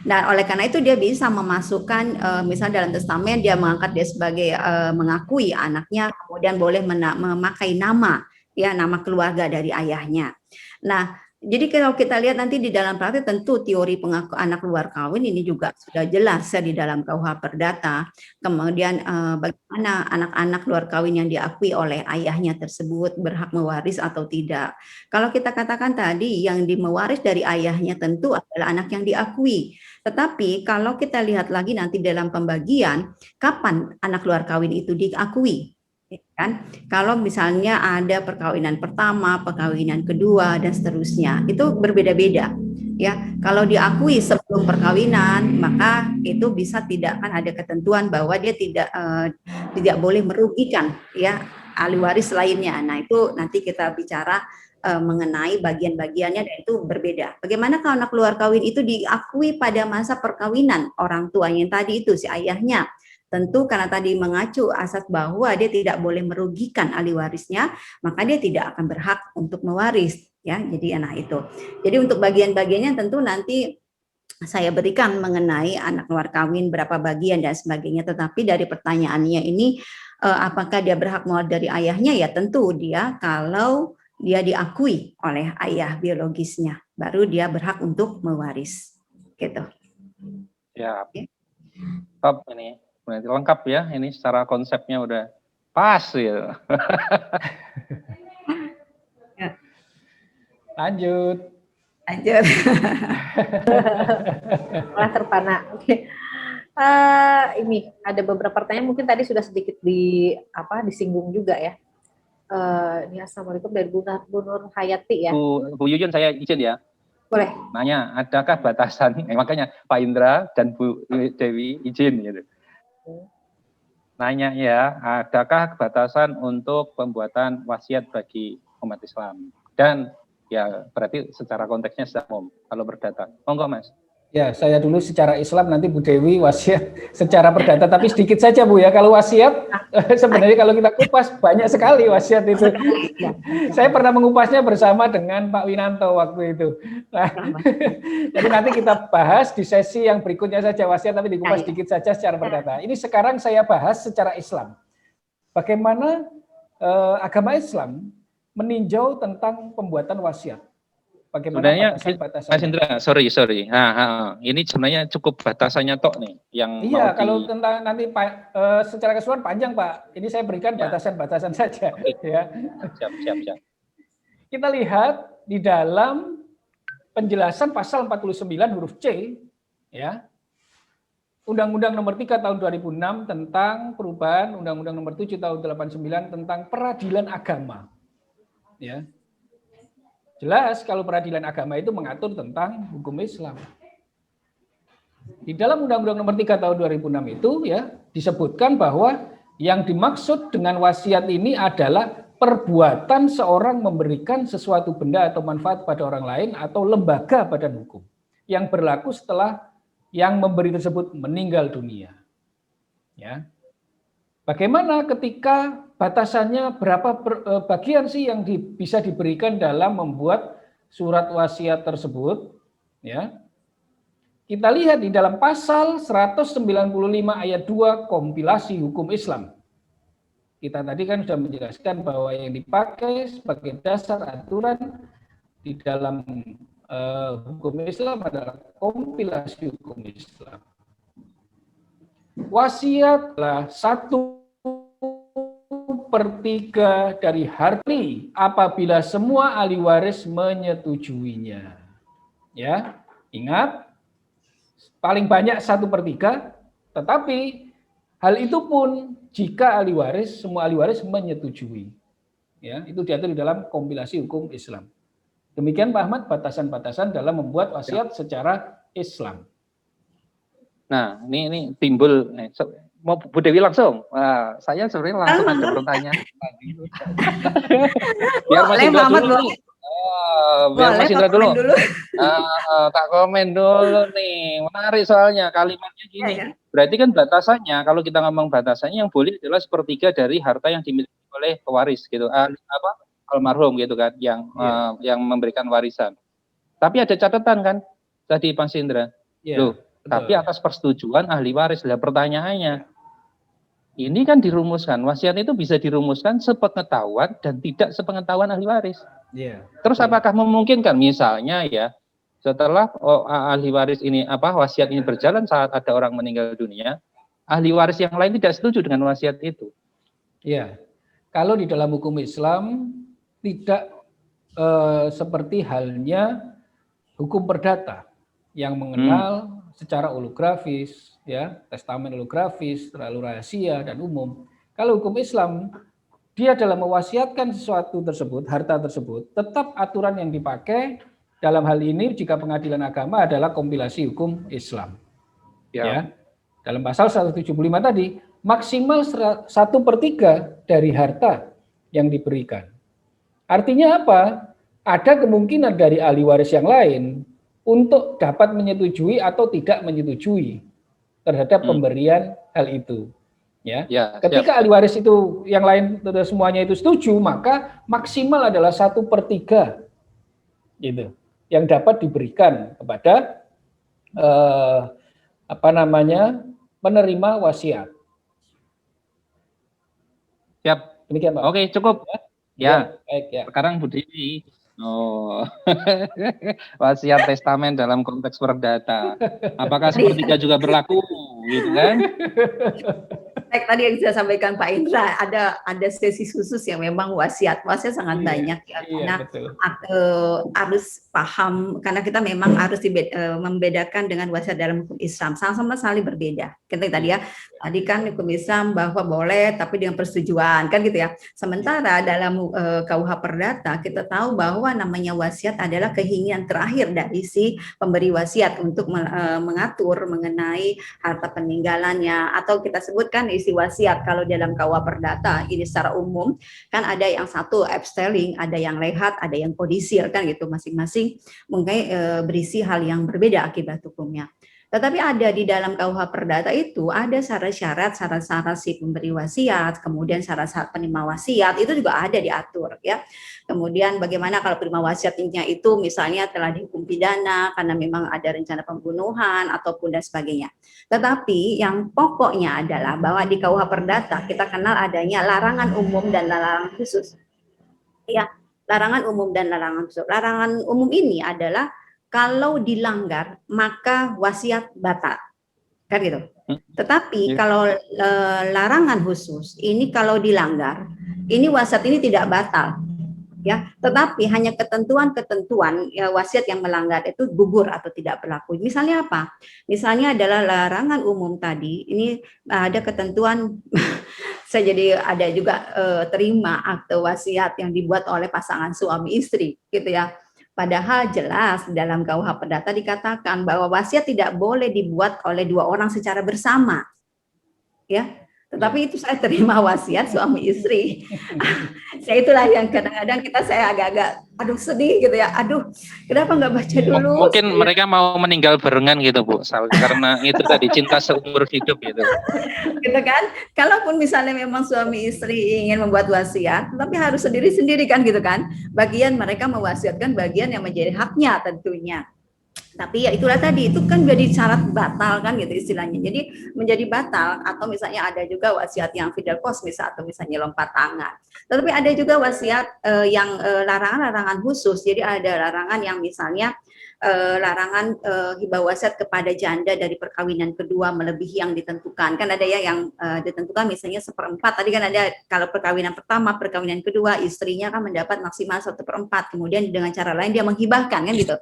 Nah, oleh karena itu dia bisa memasukkan misalnya dalam testamen dia mengangkat dia sebagai mengakui anaknya, kemudian boleh memakai nama ya nama keluarga dari ayahnya. Nah, jadi kalau kita lihat nanti di dalam praktik tentu teori pengaku anak luar kawin ini juga sudah jelas ya di dalam KUH Perdata. Kemudian bagaimana anak-anak luar kawin yang diakui oleh ayahnya tersebut berhak mewaris atau tidak. Kalau kita katakan tadi yang mewaris dari ayahnya tentu adalah anak yang diakui. Tetapi kalau kita lihat lagi nanti dalam pembagian, kapan anak luar kawin itu diakui? Kan kalau misalnya ada perkawinan pertama, perkawinan kedua dan seterusnya itu berbeda-beda ya. Kalau diakui sebelum perkawinan maka itu bisa tidak kan ada ketentuan bahwa dia tidak boleh merugikan ya ahli waris lainnya. Nah itu nanti kita bicara mengenai bagian-bagiannya dan itu berbeda. Bagaimana kalau anak luar kawin itu diakui pada masa perkawinan orang tuanya yang tadi itu si ayahnya? Tentu karena tadi mengacu asas bahwa dia tidak boleh merugikan ahli warisnya, maka dia tidak akan berhak untuk mewaris ya. Jadi nah itu. Jadi untuk bagian-bagiannya tentu nanti saya berikan mengenai anak luar kawin berapa bagian dan sebagainya, tetapi dari pertanyaannya ini apakah dia berhak mewaris dari ayahnya, ya tentu dia kalau dia diakui oleh ayah biologisnya baru dia berhak untuk mewaris gitu ya. Top ini lengkap ya, ini secara konsepnya udah pas ya. Lanjut. Malah terpana. Oke. Ini ada beberapa pertanyaan mungkin tadi sudah sedikit disinggung juga ya. Ini assalamualaikum dari Bu Nur Hayati ya. Bu Yuyun saya izin ya. Boleh. Nanya, adakah batasan? Makanya Pak Indra dan Bu Dewi izin gitu. Nanya ya, adakah batasan untuk pembuatan wasiat bagi umat Islam? Dan ya berarti secara konteksnya sudah umum kalau perdata. Monggo Mas. Ya, saya dulu secara Islam, nanti Bu Dewi wasiat secara perdata, tapi sedikit saja Bu ya. Kalau wasiat sebenarnya kalau kita kupas banyak sekali wasiat itu. Saya pernah mengupasnya bersama dengan Pak Winanto waktu itu. Nah, jadi nanti kita bahas di sesi yang berikutnya saja wasiat, tapi dikupas sedikit saja secara perdata. Ini sekarang saya bahas secara Islam. Bagaimana agama Islam meninjau tentang pembuatan wasiat. Sebenarnya Mas Indra, sorry. Ini sebenarnya cukup batasannya tok nih yang iya, kalau tentang nanti Pak secara keseluruhan panjang Pak. Ini saya berikan batasan-batasan saja. Oke. Ya. Siap. Kita lihat di dalam penjelasan pasal 49 huruf C, ya. Undang-Undang Nomor 3 Tahun 2006 tentang perubahan Undang-Undang Nomor 7 Tahun 89 tentang peradilan agama. Ya. Jelas kalau peradilan agama itu mengatur tentang hukum Islam. Di dalam Undang-Undang Nomor 3 Tahun 2006 itu ya disebutkan bahwa yang dimaksud dengan wasiat ini adalah perbuatan seorang memberikan sesuatu benda atau manfaat pada orang lain atau lembaga badan hukum yang berlaku setelah yang memberi tersebut meninggal dunia. Ya. Bagaimana ketika batasannya berapa bagian sih yang bisa diberikan dalam membuat surat wasiat tersebut? Ya. Kita lihat di dalam pasal 195 ayat 2 kompilasi hukum Islam. Kita tadi kan sudah menjelaskan bahwa yang dipakai sebagai dasar aturan di dalam hukum Islam adalah kompilasi hukum Islam. Wasiatlah 1/3 dari harta apabila semua ahli waris menyetujuinya. Ya, ingat paling banyak 1/3, tetapi hal itu pun jika semua ahli waris menyetujui. Ya, itu diatur di dalam kompilasi hukum Islam. Demikian Pak Ahmad batasan-batasan dalam membuat wasiat secara Islam. Nah, ini timbul mau Bu Dewi langsung. Saya sebenarnya langsung ada pertanyaan. Biar Mas Indra dulu. Biar Mas Indra dulu. Tak komen dulu nih. Menarik soalnya kalimatnya gini. Berarti kan batasannya, kalau kita ngomong batasannya yang boleh adalah 1/3 dari harta yang dimiliki oleh pewaris gitu. Almarhum gitu kan yang memberikan warisan. Tapi ada catatan kan tadi Mas Indra. Loh, tapi atas persetujuan ahli waris. Lah pertanyaannya, ini kan dirumuskan, wasiat itu bisa dirumuskan sepengetahuan dan tidak sepengetahuan ahli waris. Terus apakah memungkinkan misalnya ya, setelah ahli waris ini wasiat ini berjalan saat ada orang meninggal dunia, ahli waris yang lain tidak setuju dengan wasiat itu? Ya, kalau di dalam hukum Islam tidak seperti halnya hukum perdata yang mengenal secara holografis, ya, testamen holografis, terlalu rahasia dan umum. Kalau hukum Islam, dia dalam mewasiatkan sesuatu tersebut, harta tersebut, tetap aturan yang dipakai dalam hal ini jika pengadilan agama adalah kompilasi hukum Islam. Ya. Dalam pasal 175 tadi, maksimal 1/3 dari harta yang diberikan. Artinya apa? Ada kemungkinan dari ahli waris yang lain untuk dapat menyetujui atau tidak menyetujui terhadap pemberian hal itu. Ketika ahli waris itu yang lain semuanya itu setuju, maka maksimal adalah 1/3 gitu yang dapat diberikan kepada penerima wasiat. Siap. Demikian, Pak. Oke, cukup. Ya. Baik, ya. Sekarang Bu Dewi. Wasiat testamen dalam konteks perdata. Apakah sepertiga juga berlaku, gitu kan? Baik, tadi yang saya sampaikan Pak Indra, ada sesi khusus yang memang wasiat sangat banyak ya, karena harus paham, karena kita memang harus membedakan dengan wasiat dalam hukum Islam, sama-sama saling berbeda. Tadi kan hukum Islam bahwa boleh tapi dengan persetujuan kan gitu ya. Sementara dalam KUH Perdata kita tahu bahwa namanya wasiat adalah keinginan terakhir dari si pemberi wasiat untuk mengatur mengenai harta peninggalannya, atau kita sebutkan isi wasiat. Kalau dalam KUH Perdata ini secara umum kan ada yang satu abstelling, ada yang lehat, ada yang kodisil kan gitu, masing-masing mungkin berisi hal yang berbeda akibat hukumnya. Tetapi ada di dalam KUH Perdata itu ada syarat-syarat si pemberi wasiat, kemudian syarat-syarat penerima wasiat itu juga ada diatur ya. Kemudian bagaimana kalau penerima wasiatnya itu misalnya telah dihukum pidana karena memang ada rencana pembunuhan ataupun dan sebagainya. Tetapi yang pokoknya adalah bahwa di KUH Perdata kita kenal adanya larangan umum dan larangan khusus. Ya, larangan umum dan larangan khusus. Larangan umum ini adalah kalau dilanggar maka wasiat batal, kan gitu. Tetapi kalau larangan khusus ini kalau dilanggar, ini wasiat ini tidak batal, ya. Tetapi hanya ketentuan-ketentuan ya, wasiat yang melanggar itu gugur atau tidak berlaku. Misalnya apa? Misalnya adalah larangan umum tadi. Ini ada ketentuan. Saya jadi ada juga terima akte wasiat yang dibuat oleh pasangan suami istri, gitu ya. Padahal jelas dalam KUH Perdata dikatakan bahwa wasiat tidak boleh dibuat oleh dua orang secara bersama, ya. Tetapi itu saya terima wasiat suami istri. Saya itulah yang kadang-kadang saya agak-agak sedih gitu ya. Kenapa nggak baca dulu? Mungkin mereka mau meninggal barengan gitu Bu, karena itu tadi cinta seumur hidup gitu. Gitu kan? Kalaupun misalnya memang suami istri ingin membuat wasiat, tapi harus sendiri-sendiri kan gitu kan? Bagian mereka mewasiatkan bagian yang menjadi haknya tentunya. Tapi ya itulah tadi, itu kan jadi syarat batal kan gitu istilahnya. Jadi menjadi batal, atau misalnya ada juga wasiat yang fidel pos misalnya, atau misalnya lompat tangan. Tetapi ada juga wasiat yang larangan-larangan khusus. Jadi ada larangan yang misalnya larangan hibah wasiat kepada janda dari perkawinan kedua melebihi yang ditentukan. Kan ada ya yang ditentukan misalnya 1/4. Tadi kan ada kalau perkawinan pertama, perkawinan kedua istrinya kan mendapat maksimal 1/4. Kemudian dengan cara lain dia menghibahkan kan gitu.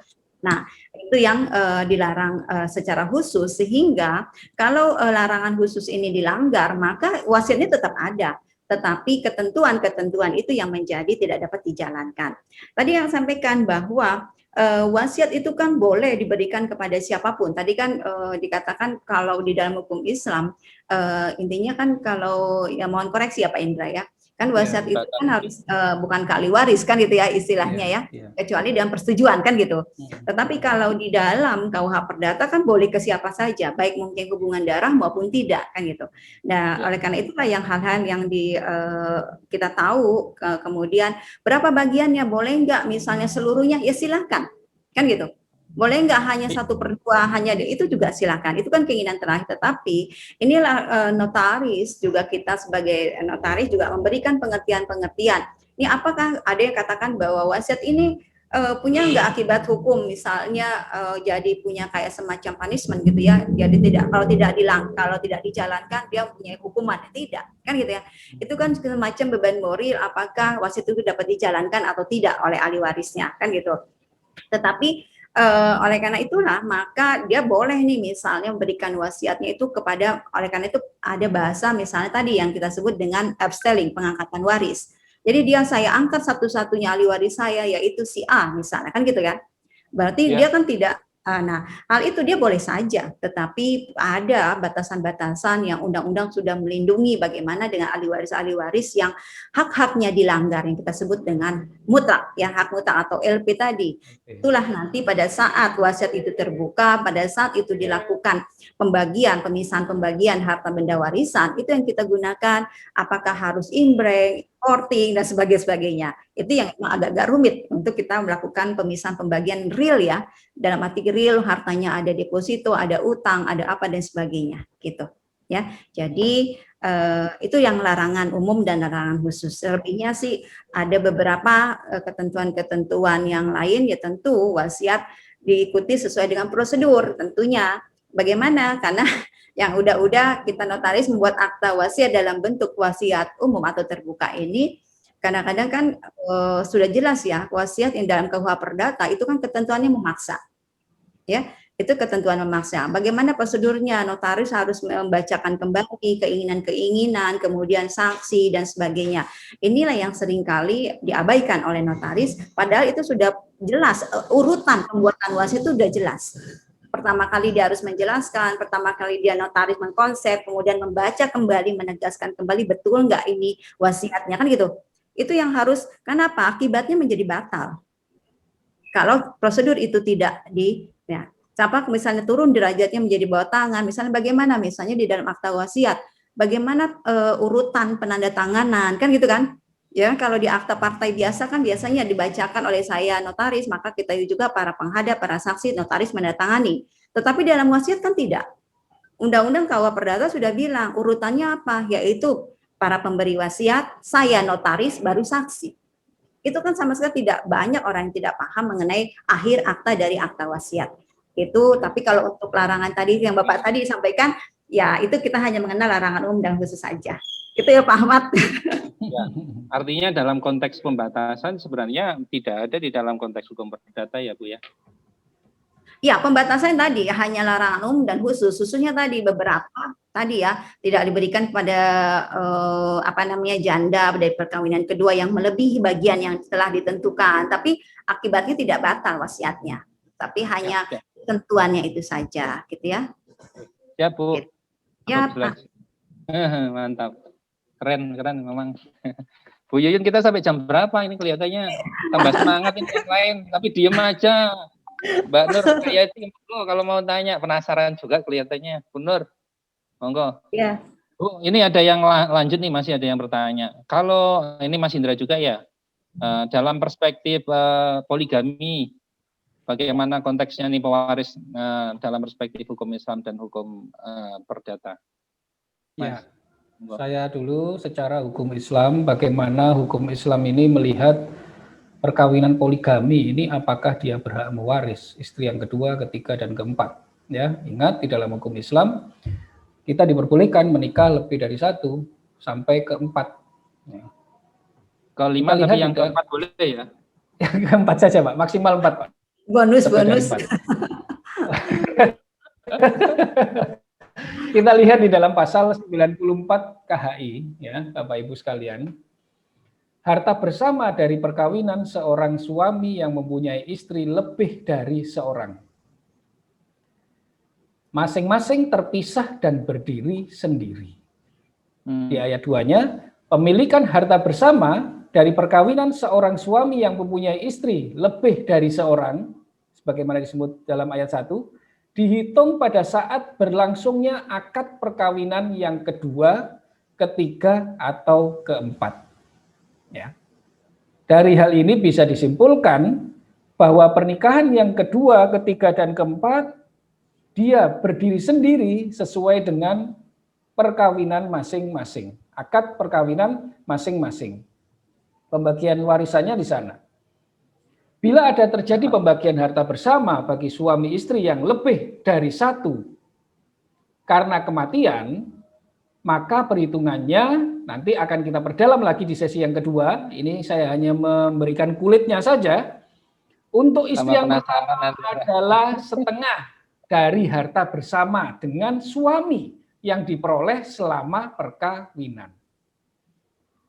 Nah, itu yang dilarang secara khusus, sehingga kalau larangan khusus ini dilanggar, maka wasiatnya tetap ada. Tetapi ketentuan-ketentuan itu yang menjadi tidak dapat dijalankan. Tadi yang sampaikan bahwa wasiat itu kan boleh diberikan kepada siapapun. Tadi kan dikatakan kalau di dalam hukum Islam, intinya kan kalau, ya mohon koreksi ya Pak Indra ya, kan wasiat itu kan harus bukan ke ahli waris kan gitu ya istilahnya ya, kecuali dengan persetujuan kan gitu. Tetapi kalau di dalam KUH Perdata kan boleh ke siapa saja, baik mungkin hubungan darah maupun tidak kan gitu. Nah oleh karena itulah yang hal-hal yang kita tahu, kemudian berapa bagiannya boleh nggak, misalnya seluruhnya ya silahkan kan gitu. Boleh nggak hanya 1/2, hanya itu juga silakan. Itu kan keinginan terakhir. Tetapi inilah notaris juga, kita sebagai notaris juga memberikan pengertian-pengertian. Ini apakah ada yang katakan bahwa wasiat ini punya nggak akibat hukum, misalnya jadi punya kayak semacam punishment gitu ya. Jadi kalau tidak dijalankan dia punya hukuman, tidak kan gitu ya. Itu kan semacam beban moral, apakah wasiat itu dapat dijalankan atau tidak oleh ahli warisnya kan gitu. Tetapi oleh karena itulah maka dia boleh nih misalnya memberikan wasiatnya itu kepada, oleh karena itu ada bahasa misalnya tadi yang kita sebut dengan abstelling, pengangkatan waris. Jadi saya angkat satu-satunya ahli waris saya yaitu si A misalnya kan gitu kan. Berarti dia kan tidak. Nah, hal itu dia boleh saja, tetapi ada batasan-batasan yang undang-undang sudah melindungi bagaimana dengan ahli waris yang hak-haknya dilanggar, yang kita sebut dengan mutlak, ya hak mutlak atau LP tadi. Itulah nanti pada saat wasiat itu terbuka, pada saat itu dilakukan pemisahan pembagian harta benda warisan, itu yang kita gunakan, apakah harus imbreng, korting dan sebagainya. Itu yang agak-agak rumit untuk kita melakukan pemisahan pembagian real ya. Dalam arti real, hartanya ada deposito, ada utang, ada apa dan sebagainya gitu. Ya. Jadi itu yang larangan umum dan larangan khusus. Selebihnya sih ada beberapa ketentuan-ketentuan yang lain, ya tentu wasiat diikuti sesuai dengan prosedur tentunya. Bagaimana? Karena yang udah kita notaris membuat akta wasiat dalam bentuk wasiat umum atau terbuka ini, kadang-kadang kan sudah jelas ya, wasiat yang dalam KUH Perdata itu kan ketentuannya memaksa. Ya, itu ketentuan memaksa. Bagaimana prosedurnya? Notaris harus membacakan kembali keinginan-keinginan, kemudian saksi dan sebagainya. Inilah yang seringkali diabaikan oleh notaris, padahal itu sudah jelas, urutan pembuatan wasiat itu sudah jelas. Pertama kali dia harus menjelaskan, pertama kali dia notaris mengkonsep, kemudian membaca kembali, menegaskan kembali betul nggak ini wasiatnya, kan gitu. Itu yang harus, kenapa? Akibatnya menjadi batal. Kalau prosedur itu tidak ya, misalnya turun derajatnya menjadi bawah tangan, misalnya bagaimana? Misalnya di dalam akta wasiat, bagaimana urutan penandatanganan, kan gitu kan? Ya, kalau di akta partai biasa kan biasanya dibacakan oleh saya notaris, maka kita juga para penghadap, para saksi, notaris menandatangani. Tetapi dalam wasiat kan tidak. Undang-undang KUH Perdata sudah bilang urutannya apa? Yaitu para pemberi wasiat, saya notaris, baru saksi. Itu kan sama sekali tidak banyak orang yang tidak paham mengenai akhir akta dari akta wasiat. Itu, tapi kalau untuk larangan tadi yang Bapak tadi sampaikan, ya itu kita hanya mengenal larangan umum dan khusus saja. Itu ya Pak Ahmad. Ya, artinya dalam konteks pembatasan sebenarnya tidak ada di dalam konteks hukum perdata ya Bu ya? Ya, pembatasan tadi hanya larangan umum dan khusus. Khususnya tadi beberapa tadi ya tidak diberikan kepada janda dari perkawinan kedua yang melebihi bagian yang telah ditentukan. Tapi akibatnya tidak batal wasiatnya. Tapi hanya ketentuannya itu saja, gitu ya. Ya Bu. Ya Pak. Mantap. Keren memang. Bu Yuyun, kita sampai jam berapa ini? Kelihatannya tambah semangat ini yang lain, tapi diem aja. Mbak Nur, kalau mau tanya, penasaran juga kelihatannya. Bu Nur, monggo. Ya. Bu, ini ada yang lanjut nih, masih ada yang bertanya. Kalau ini Mas Indra juga ya, dalam perspektif poligami, bagaimana konteksnya nih pewaris dalam perspektif hukum Islam dan hukum perdata? Mas. Ya. Saya dulu secara hukum Islam, bagaimana hukum Islam ini melihat perkawinan poligami ini, apakah dia berhak mewaris istri yang kedua, ketiga, dan keempat. Ya, ingat di dalam hukum Islam kita diperbolehkan menikah lebih dari 1 sampai ke 4. Ya. Kelima tapi yang keempat boleh ya? Yang keempat saja Pak, maksimal 4 Pak. Bonus. Kita lihat di dalam pasal 94 KHI, ya Bapak Ibu sekalian, harta bersama dari perkawinan seorang suami yang mempunyai istri lebih dari seorang. Masing-masing terpisah dan berdiri sendiri. Di ayat 2-nya, pemilikan harta bersama dari perkawinan seorang suami yang mempunyai istri lebih dari seorang, sebagaimana disebut dalam ayat 1, dihitung pada saat berlangsungnya akad perkawinan yang kedua, ketiga, atau keempat. Ya. Dari hal ini bisa disimpulkan bahwa pernikahan yang kedua, ketiga, dan keempat, dia berdiri sendiri sesuai dengan perkawinan masing-masing, akad perkawinan masing-masing. Pembagian warisannya di sana. Bila ada terjadi pembagian harta bersama bagi suami istri yang lebih dari satu karena kematian, maka perhitungannya nanti akan kita perdalam lagi di sesi yang kedua. Ini saya hanya memberikan kulitnya saja. Untuk istri yang pertama adalah setengah dari harta bersama dengan suami yang diperoleh selama perkawinan.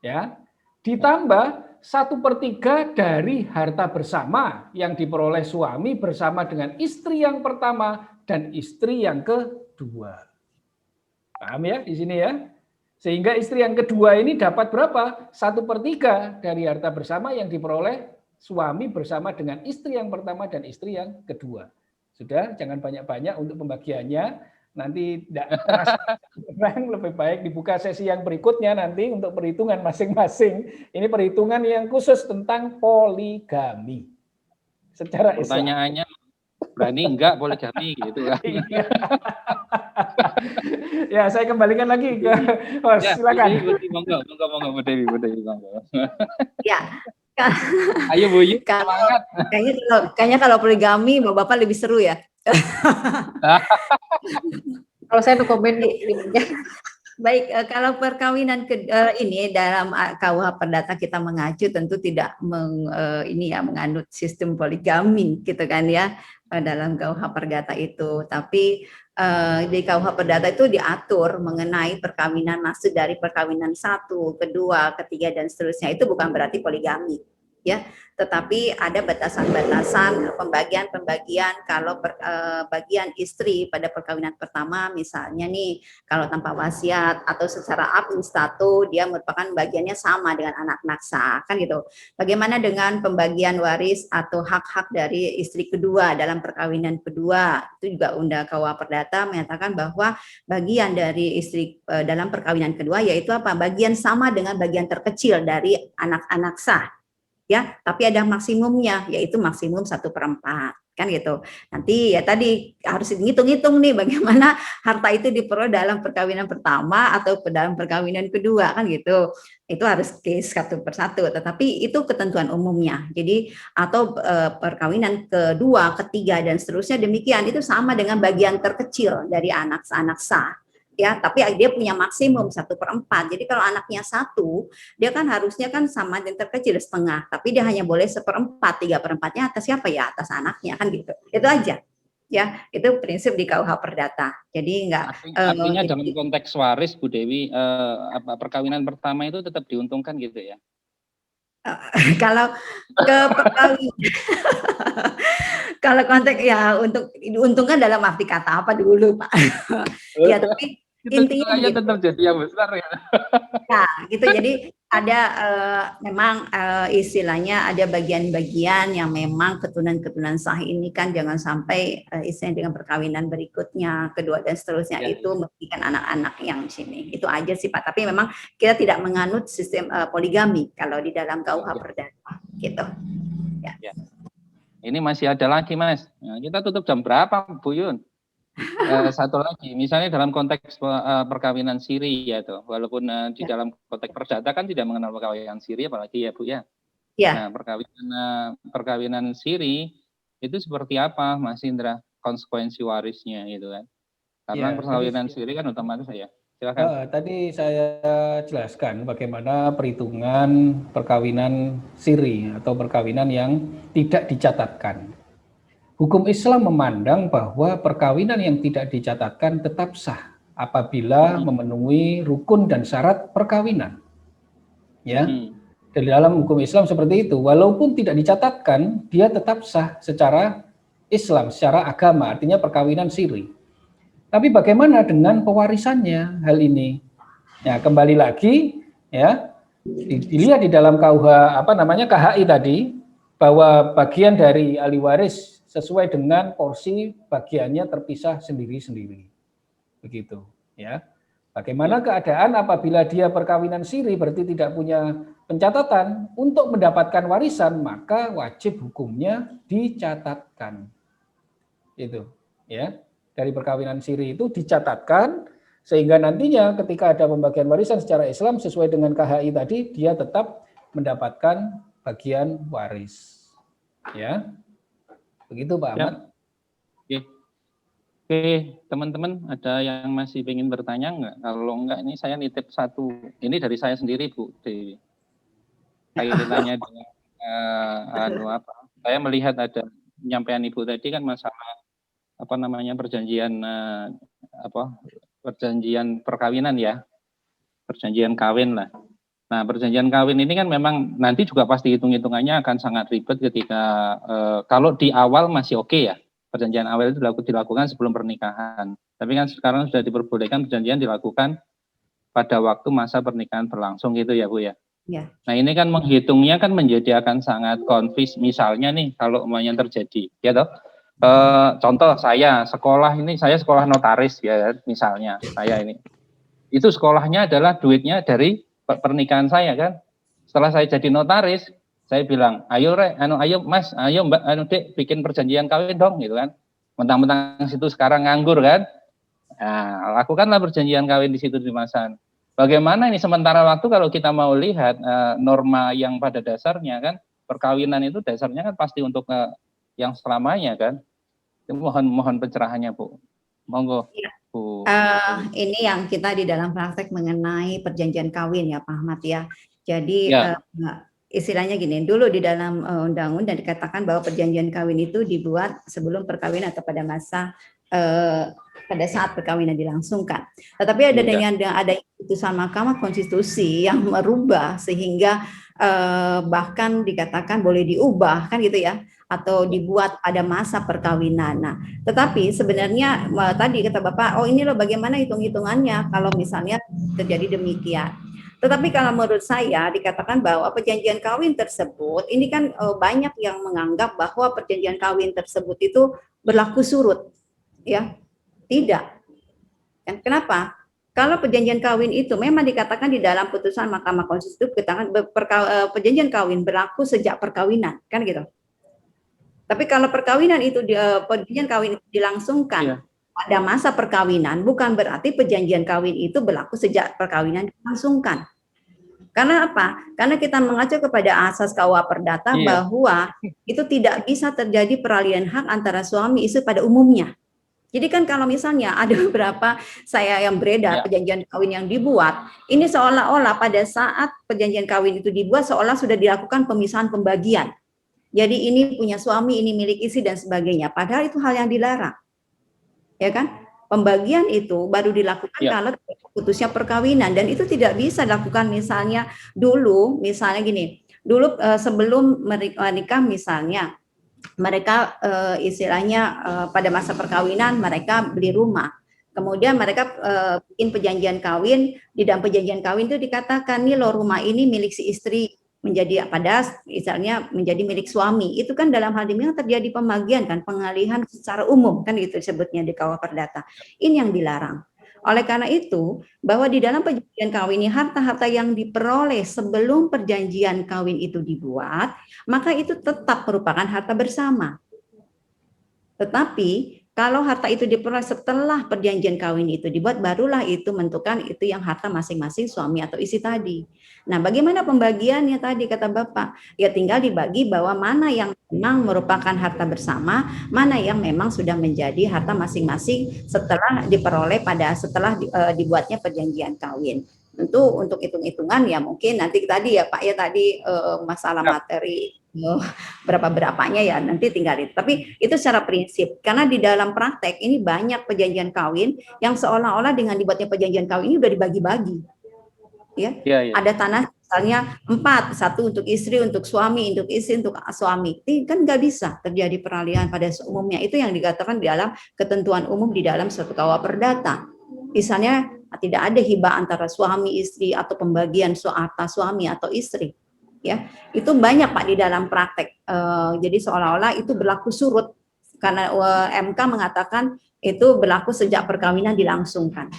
Ya, ditambah 1/3 dari harta bersama yang diperoleh suami bersama dengan istri yang pertama dan istri yang kedua. Paham ya di sini ya? Sehingga istri yang kedua ini dapat berapa? 1/3 dari harta bersama yang diperoleh suami bersama dengan istri yang pertama dan istri yang kedua. Sudah, jangan banyak-banyak untuk pembagiannya. Nanti tidak terasa lebih baik dibuka sesi yang berikutnya nanti untuk perhitungan masing-masing. Ini perhitungan yang khusus tentang poligami. Secara Islam. Pertanyaannya, berani enggak poligami gitu kan? Ya, saya kembalikan lagi ke host. Ya, silakan. Monggo, Bu Dewi, monggo. Ya. Ayo Bu Yu, semangat. Kayaknya kalau poligami Bapak lebih seru ya. Kalau saya no komen Baik, kalau perkawinan ini dalam KUH Perdata kita mengacu tentu tidak menganut sistem poligami gitu kan ya dalam KUH Perdata itu, tapi di KUH Perdata itu diatur mengenai perkawinan maksud dari perkawinan 1, kedua, ketiga dan seterusnya itu bukan berarti poligami ya, tetapi ada batasan-batasan pembagian kalau bagian istri pada perkawinan pertama misalnya nih kalau tanpa wasiat atau secara administratif dia merupakan bagiannya sama dengan anak-anak sah kan gitu. Bagaimana dengan pembagian waris atau hak-hak dari istri kedua dalam perkawinan kedua, itu juga Undang KUH Perdata menyatakan bahwa bagian dari istri dalam perkawinan kedua yaitu apa? Bagian sama dengan bagian terkecil dari anak-anak sah. Ya, tapi ada maksimumnya yaitu maksimum 1/4 kan gitu. Nanti ya tadi harus ngitung-ngitung nih bagaimana harta itu diperoleh dalam perkawinan pertama atau dalam perkawinan kedua kan gitu. Itu harus case 1/1, tetapi itu ketentuan umumnya. Jadi atau perkawinan kedua, ketiga dan seterusnya demikian itu sama dengan bagian terkecil dari anak-anak sah. Ya, tapi dia punya maksimum 1/4. Jadi kalau anaknya 1, dia kan harusnya kan sama yang terkecil setengah, tapi dia hanya boleh 1/4, 3/4-nya atas siapa ya? Atas anaknya kan gitu. Itu aja. Ya, itu prinsip di KUH Perdata. Jadi enggak artinya dalam konteks waris Bu Dewi perkawinan pertama itu tetap diuntungkan gitu ya. Kalau ke perkawinan kalau konteks ya untuk diuntungkan dalam arti kata apa dulu Pak? Ya tapi intinya gitu. Tetap jadi yang besar ya. Nah, gitu. Jadi ada memang istilahnya ada bagian-bagian yang memang keturunan-keturunan sah ini kan jangan sampai istilahnya dengan perkawinan berikutnya, kedua dan seterusnya ya, itu merugikan anak-anak yang di sini. Itu aja sih Pak. Tapi memang kita tidak menganut sistem poligami kalau di dalam KUH Perdata gitu. Ya. Ini masih ada lagi Mas. Nah, kita tutup jam berapa Bu Yun? Satu lagi, misalnya dalam konteks perkawinan siri ya tuh, walaupun di dalam konteks perdata kan tidak mengenal perkawinan siri apalagi ya Bu ya. Nah, perkawinan siri itu seperti apa Mas Indra konsekuensi warisnya gitu kan? Karena perkawinan siri kan otomatis ya. Silakan. Tadi saya jelaskan bagaimana perhitungan perkawinan siri atau perkawinan yang tidak dicatatkan. Hukum Islam memandang bahwa perkawinan yang tidak dicatatkan tetap sah apabila memenuhi rukun dan syarat perkawinan. Ya, dari dalam hukum Islam seperti itu, walaupun tidak dicatatkan, dia tetap sah secara Islam, secara agama, artinya perkawinan siri. Tapi bagaimana dengan pewarisannya hal ini? Ya, kembali lagi, ya, dilihat di dalam KUH KHI tadi bahwa bagian dari ahli waris sesuai dengan porsi bagiannya terpisah sendiri-sendiri, begitu ya. Bagaimana keadaan apabila dia perkawinan siri berarti tidak punya pencatatan, untuk mendapatkan warisan maka wajib hukumnya dicatatkan. Itu ya. Dari perkawinan siri itu dicatatkan sehingga nantinya ketika ada pembagian warisan secara Islam sesuai dengan KHI tadi dia tetap mendapatkan bagian waris. Ya. Begitu Pak Ahmad. Oke, teman-teman ada yang masih ingin bertanya enggak? Kalau enggak ini saya nitip satu. Ini dari saya sendiri Bu Dewi. Kaitannya dengan saya melihat ada penyampaian Ibu tadi kan masalah perjanjian perjanjian perkawinan ya. Perjanjian kawin lah. Nah, perjanjian kawin ini kan memang nanti juga pasti hitung-hitungannya akan sangat ribet ketika kalau di awal masih oke ya. Perjanjian awal itu dilakukan sebelum pernikahan. Tapi kan sekarang sudah diperbolehkan perjanjian dilakukan pada waktu masa pernikahan berlangsung gitu ya Bu ya. Ya. Nah ini kan menghitungnya kan menjadi akan sangat confuse. Misalnya nih kalau umpamanya terjadi, ya toh. Contoh saya sekolah notaris ya misalnya saya ini. Itu sekolahnya adalah duitnya dari pernikahan saya kan. Setelah saya jadi notaris, saya bilang, ayo Mas, ayo Mbak, Dek, bikin perjanjian kawin dong, gitu kan. Mentang-mentang situ sekarang nganggur kan. Nah, lakukanlah perjanjian kawin di situ di Masan. Bagaimana ini sementara waktu kalau kita mau lihat norma yang pada dasarnya kan, perkawinan itu dasarnya kan pasti untuk yang selamanya kan. Mohon pencerahannya Bu. Monggo. Ya. Bu. Ini yang kita di dalam praktek mengenai perjanjian kawin ya Pak Ahmad ya. Jadi istilahnya gini, dulu di dalam undang-undang dikatakan bahwa perjanjian kawin itu dibuat sebelum perkawinan atau pada masa pada saat perkawinan dilangsungkan. Tetapi ada putusan Mahkamah Konstitusi yang merubah sehingga bahkan dikatakan boleh diubah kan gitu ya, atau dibuat pada masa perkawinan. Nah, tetapi sebenarnya tadi kata Bapak, oh ini loh bagaimana hitung-hitungannya kalau misalnya terjadi demikian. Tetapi kalau menurut saya dikatakan bahwa perjanjian kawin tersebut, ini kan banyak yang menganggap bahwa perjanjian kawin tersebut itu berlaku surut. Ya, tidak. Kenapa? Kalau perjanjian kawin itu memang dikatakan di dalam putusan Mahkamah Konstitusi dikatakan perjanjian kawin berlaku sejak perkawinan, kan gitu. Tapi kalau perkawinan itu perjanjian kawin itu dilangsungkan pada masa perkawinan, bukan berarti perjanjian kawin itu berlaku sejak perkawinan dilangsungkan. Karena apa? Karena kita mengacu kepada asas KUA Perdata bahwa itu tidak bisa terjadi peralihan hak antara suami istri pada umumnya. Jadi kan kalau misalnya ada beberapa yang beredar perjanjian kawin yang dibuat, ini seolah-olah pada saat perjanjian kawin itu dibuat seolah sudah dilakukan pemisahan pembagian. Jadi ini punya suami, ini milik istri dan sebagainya. Padahal itu hal yang dilarang. Ya kan? Pembagian itu baru dilakukan kalau putusnya perkawinan, dan itu tidak bisa dilakukan misalnya dulu, misalnya gini, dulu sebelum menikah misalnya mereka istilahnya pada masa perkawinan mereka beli rumah, kemudian mereka bikin perjanjian kawin. Di dalam perjanjian kawin itu dikatakan nih loh rumah ini milik si istri menjadi misalnya menjadi milik suami. Itu kan dalam hal ini terjadi pembagian kan, pengalihan secara umum kan gitu disebutnya di KUA Perdata. Ini yang dilarang. Oleh karena itu, bahwa di dalam perjanjian kawin ini harta-harta yang diperoleh sebelum perjanjian kawin itu dibuat, maka itu tetap merupakan harta bersama. Tetapi kalau harta itu diperoleh setelah perjanjian kawin itu dibuat, barulah itu menentukan itu yang harta masing-masing suami atau istri tadi. Nah, bagaimana pembagiannya tadi kata Bapak? Ya tinggal dibagi bahwa mana yang memang merupakan harta bersama, mana yang memang sudah menjadi harta masing-masing setelah diperoleh setelah dibuatnya perjanjian kawin. Tentu untuk hitung-hitungan ya mungkin nanti tadi ya Pak ya tadi masalah materi berapa-berapanya ya nanti tinggal itu. Tapi itu secara prinsip, karena di dalam praktek ini banyak perjanjian kawin yang seolah-olah dengan dibuatnya perjanjian kawin ini udah dibagi-bagi. Ya. Ada tanah misalnya 4, 1 untuk istri, untuk suami, untuk istri, untuk suami. Ini kan nggak bisa terjadi peralihan pada umumnya. Itu yang dikatakan di dalam ketentuan umum di dalam suatu KUA Perdata. Misalnya tidak ada hibah antara suami istri atau pembagian harta suami atau istri. Ya, itu banyak Pak di dalam praktek. Jadi seolah-olah itu berlaku surut karena MK mengatakan itu berlaku sejak perkawinan dilangsungkan.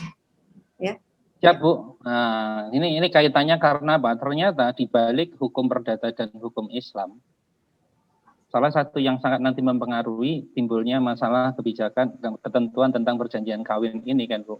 Ya, Siap, Bu. Nah, ini kaitannya karena apa? Ternyata di balik hukum perdata dan hukum Islam, salah satu yang sangat nanti mempengaruhi timbulnya masalah kebijakan dan ketentuan tentang perjanjian kawin ini kan, Bu.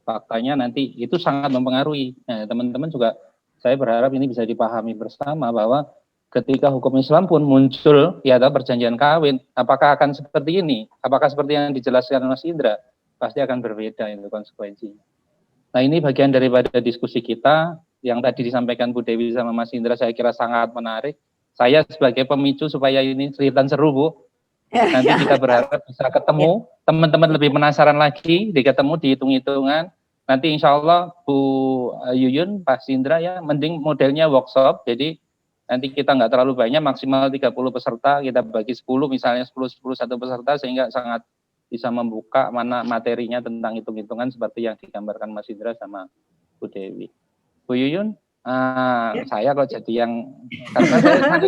Faktanya nanti itu sangat mempengaruhi. Nah, teman-teman juga saya berharap ini bisa dipahami bersama bahwa ketika hukum Islam pun muncul ya ada perjanjian kawin, apakah akan seperti ini? Apakah seperti yang dijelaskan Mas Indra? Pasti akan berbeda itu konsekuensinya. Nah, ini bagian daripada diskusi kita yang tadi disampaikan Bu Dewi sama Mas Indra, saya kira sangat menarik. Saya sebagai pemicu supaya ini cerita seru, Bu. Nanti kita berharap bisa ketemu, teman-teman lebih penasaran lagi, diketemu, dihitung-hitungan. Nanti insya Allah Bu Yuyun, Pak Indra ya, mending modelnya workshop, jadi nanti kita nggak terlalu banyak, maksimal 30 peserta, kita bagi 10, misalnya 10 satu peserta, sehingga sangat bisa membuka mana materinya tentang hitung-hitungan seperti yang digambarkan Mas Indra sama Bu Dewi. Bu Yuyun, saya kok jadi yang karena saya sangat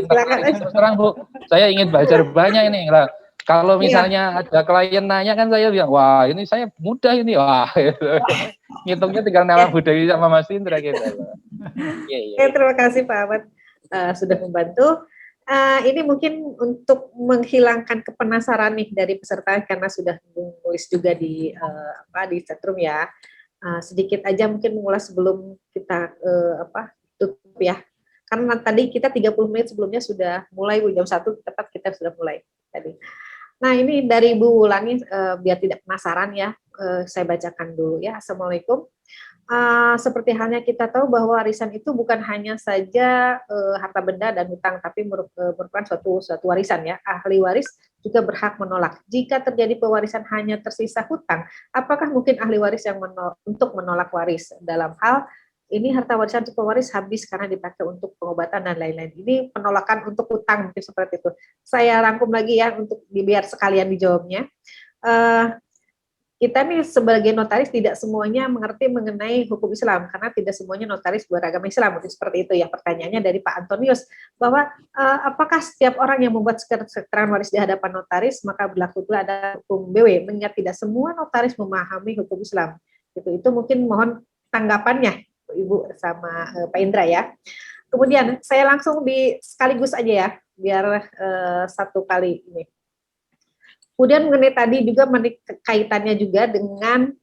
terus terang, Bu, saya ingin belajar banyak ini lah. Kalau misalnya ada klien nanya kan saya bilang, wah ini saya mudah ini, wah ngitungnya tinggal nama Bu Dewi sama Mas Indra gitu. Terima kasih Pak Ahmad sudah membantu. Ini mungkin untuk menghilangkan kepenasaran nih dari peserta karena sudah menulis juga di chatroom ya. Sedikit aja mungkin mengulas sebelum kita tutup ya. Karena tadi kita 30 menit sebelumnya sudah mulai, jam 1 tepat kita sudah mulai tadi. Nah, ini dari Bu Wulangi biar tidak penasaran ya, saya bacakan dulu ya. Assalamualaikum. Seperti halnya kita tahu bahwa warisan itu bukan hanya saja harta benda dan hutang, tapi merupakan suatu warisan ya. Ahli waris juga berhak menolak. Jika terjadi pewarisan hanya tersisa hutang, apakah mungkin ahli waris yang untuk menolak waris? Dalam hal ini harta warisan untuk pewaris habis karena dipakai untuk pengobatan dan lain-lain. Ini penolakan untuk hutang mungkin seperti itu. Saya rangkum lagi ya untuk biar sekalian dijawabnya. Kita nih sebagai notaris tidak semuanya mengerti mengenai hukum Islam karena tidak semuanya notaris beragama Islam, mungkin seperti itu ya pertanyaannya dari Pak Antonius bahwa apakah setiap orang yang membuat keterangan waris di hadapan notaris maka berlaku pula ada hukum BW, mengingat tidak semua notaris memahami hukum Islam. Itu mungkin mohon tanggapannya Ibu sama Pak Indra ya. Kemudian saya langsung sekaligus aja ya biar satu kali ini. Kemudian mengenai tadi juga kaitannya juga dengan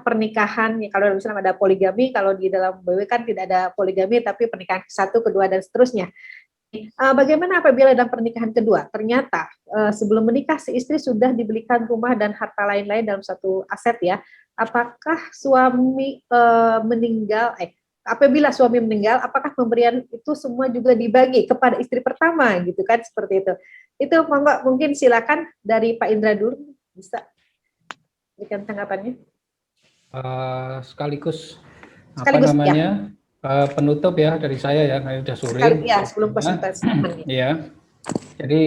pernikahan, kalau dalam Islam ada poligami, kalau di dalam BW kan tidak ada poligami tapi pernikahan satu, kedua dan seterusnya. Bagaimana apabila dalam pernikahan kedua ternyata sebelum menikah si istri sudah dibelikan rumah dan harta lain-lain dalam satu aset ya, apakah suami meninggal apabila suami meninggal, apakah pemberian itu semua juga dibagi kepada istri pertama gitu kan, seperti itu. Itu mungkin silakan dari Pak Indra dulu bisa berikan tanggapannya. Sekaligus apa namanya ya. Penutup ya dari saya ya, karena sudah sore. Ya sebelum presentasi. Ya, jadi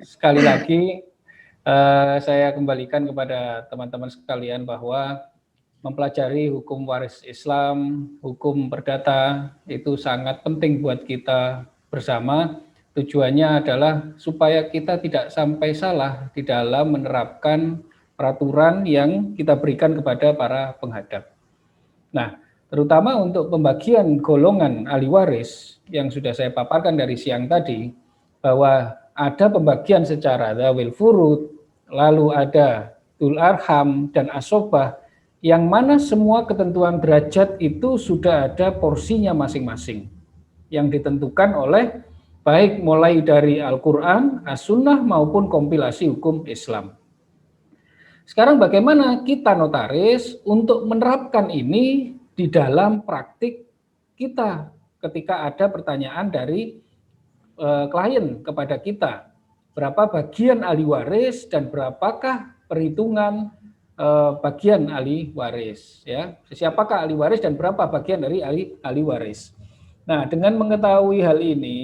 sekali lagi saya kembalikan kepada teman-teman sekalian bahwa mempelajari hukum waris Islam, hukum perdata itu sangat penting buat kita bersama. Tujuannya adalah supaya kita tidak sampai salah di dalam menerapkan peraturan yang kita berikan kepada para penghadap. Nah, terutama untuk pembagian golongan ahli waris yang sudah saya paparkan dari siang tadi, bahwa ada pembagian secara dzawil furud, lalu ada ul arham dan asobah, yang mana semua ketentuan derajat itu sudah ada porsinya masing-masing yang ditentukan oleh baik mulai dari Al-Quran, As-Sunnah maupun kompilasi hukum Islam. Sekarang bagaimana kita notaris untuk menerapkan ini di dalam praktik kita ketika ada pertanyaan dari klien kepada kita, berapa bagian ahli waris dan berapakah perhitungan bagian ahli waris ya, siapakah ahli waris dan berapa bagian dari ahli waris. Nah, dengan mengetahui hal ini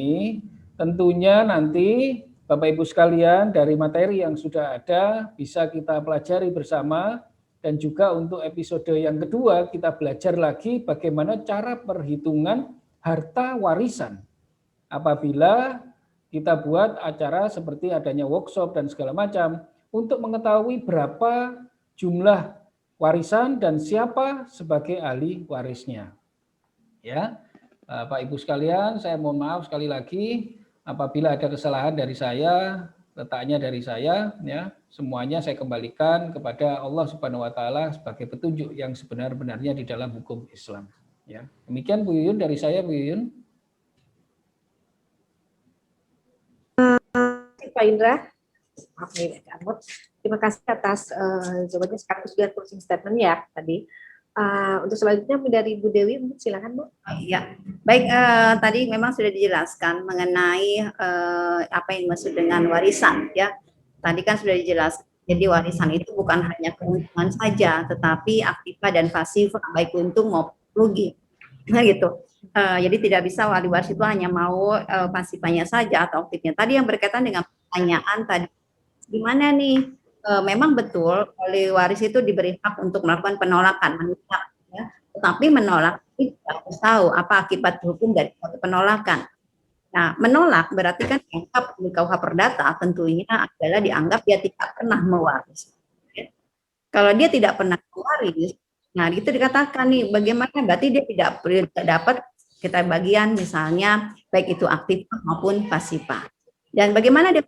tentunya nanti Bapak Ibu sekalian dari materi yang sudah ada bisa kita pelajari bersama, dan juga untuk episode yang kedua kita belajar lagi bagaimana cara perhitungan harta warisan apabila kita buat acara seperti adanya workshop dan segala macam untuk mengetahui berapa jumlah warisan dan siapa sebagai ahli warisnya. Ya, Pak Ibu sekalian, saya mohon maaf sekali lagi apabila ada kesalahan dari saya, letaknya dari saya, ya, semuanya saya kembalikan kepada Allah Subhanahu wa taala sebagai petunjuk yang sebenar-benarnya di dalam hukum Islam. Ya. Demikian Bu Yuyun dari saya, Bu Yuyun. Pak Indra, maaf nih, terima kasih atas jawabannya. Sekarang sudah closing statement ya tadi. Untuk selanjutnya dari Bu Dewi, silakan Bu. Ya, baik. Tadi memang sudah dijelaskan mengenai apa yang dimaksud dengan warisan, ya. Tadi kan sudah dijelaskan. Jadi warisan itu bukan hanya keuntungan saja, tetapi aktiva dan pasif, baik untung maupun rugi. Nah gitu. Jadi tidak bisa wali waris itu hanya mau pasifnya saja atau aktifnya. Tadi yang berkaitan dengan pertanyaan tadi, gimana nih? Memang betul wali waris itu diberi hak untuk melakukan penolakan, menolak, ya. Tetapi menolak itu harus tahu apa akibat hukum dari suatu penolakan. Nah, menolak berarti kan dianggap di KUH Perdata tentunya adalah dianggap dia tidak pernah mewaris. Ya. Kalau dia tidak pernah mewaris, nah itu dikatakan nih bagaimana berarti dia tidak dapat kita bagian misalnya baik itu aktif maupun pasifa. Dan bagaimana dia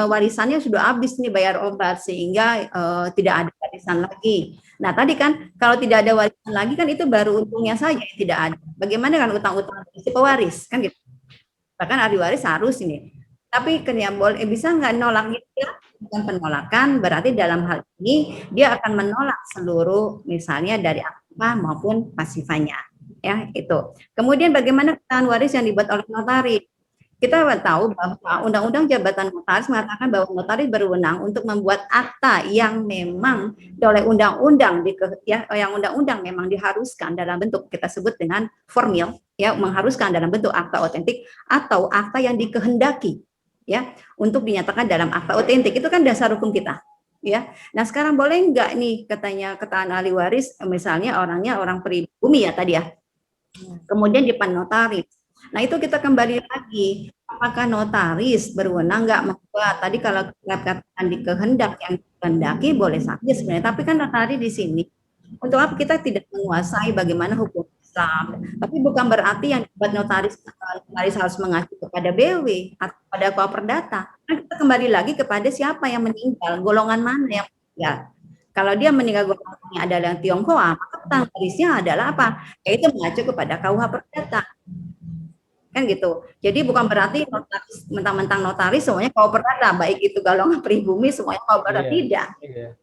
warisannya sudah habis nih bayar obat sehingga tidak ada warisan lagi. Nah tadi kan kalau tidak ada warisan lagi kan itu baru untungnya saja yang tidak ada. Bagaimana kan utang-utang si pewaris kan gitu. Bahkan ahli waris harus ini. Tapi boleh bisa nggak nolak gitu? Bukan penolakan berarti dalam hal ini dia akan menolak seluruh misalnya dari aktiva maupun pasifanya. Ya itu. Kemudian bagaimana ketahuan waris yang dibuat oleh notaris? Kita tahu bahwa Undang-Undang Jabatan Notaris mengatakan bahwa notaris berwenang untuk membuat akta yang memang oleh undang-undang yang undang-undang memang diharuskan dalam bentuk kita sebut dengan formil, ya, mengharuskan dalam bentuk akta otentik atau akta yang dikehendaki, ya, untuk dinyatakan dalam akta otentik. Itu kan dasar hukum kita, ya. Nah sekarang boleh nggak nih katanya ketahuan ahli waris, misalnya orangnya orang pribumi ya tadi ya, kemudian di depan notaris. Nah itu kita kembali lagi, apakah notaris berwenang nggak membuat? Tadi kalau katakan di kehendak yang dikehendaki boleh saja sebenarnya, tapi kan notaris di sini untuk apa kita tidak menguasai bagaimana hukum Islam, tapi bukan berarti yang dibuat notaris harus mengacu kepada BW atau pada KUH Perdata. Nah, kita kembali lagi kepada siapa yang meninggal, golongan mana yang meninggal. Kalau dia meninggal golongannya adalah yang Tionghoa, maka notarisnya adalah apa? Yaitu mengacu kepada KUH Perdata. Kan gitu. Jadi bukan berarti notaris mentang-mentang notaris semuanya KUH Perdata, baik itu golongan pribumi semuanya KUH Perdata, tidak.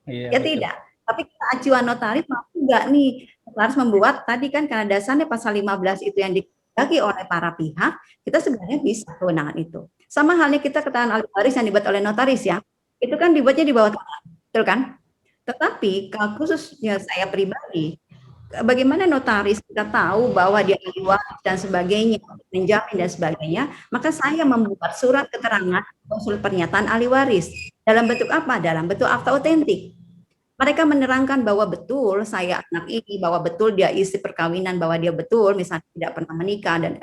Ya tidak. Tapi kita acuan notaris mampu enggak nih notaris membuat tadi kan karena dasarnya pasal 15 itu yang dikehendaki oleh para pihak, kita sebenarnya bisa kewenangan itu. Sama halnya kita ketahuan ahli waris yang dibuat oleh notaris ya. Itu kan dibuatnya di bawah tangan. Betul kan? Tetapi kalau khususnya saya pribadi, bagaimana notaris kita tahu bahwa dia ahli waris dan sebagainya, menjamin dan sebagainya, maka saya membuat surat keterangan konsul pernyataan ahli waris. Dalam bentuk apa? Dalam bentuk akta otentik. Mereka menerangkan bahwa betul saya anak ini, bahwa betul dia isi perkawinan, bahwa dia betul misalnya tidak pernah menikah dan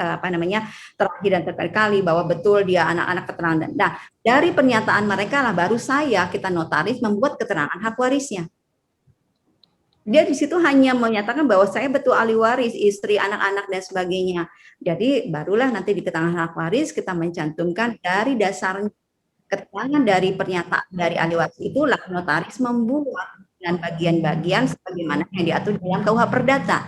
terakhir dan terakhir kali, bahwa betul dia anak-anak keterangan. Nah, dari pernyataan mereka lah baru kita notaris membuat keterangan hak warisnya. Dia di situ hanya menyatakan bahwa saya betul ahli waris, istri, anak-anak dan sebagainya. Jadi barulah nanti di keterangan hak waris kita mencantumkan dari dasar keterangan dari pernyataan dari ahli waris itulah notaris membuat dengan bagian-bagian sebagaimana yang diatur dalam KUH Perdata.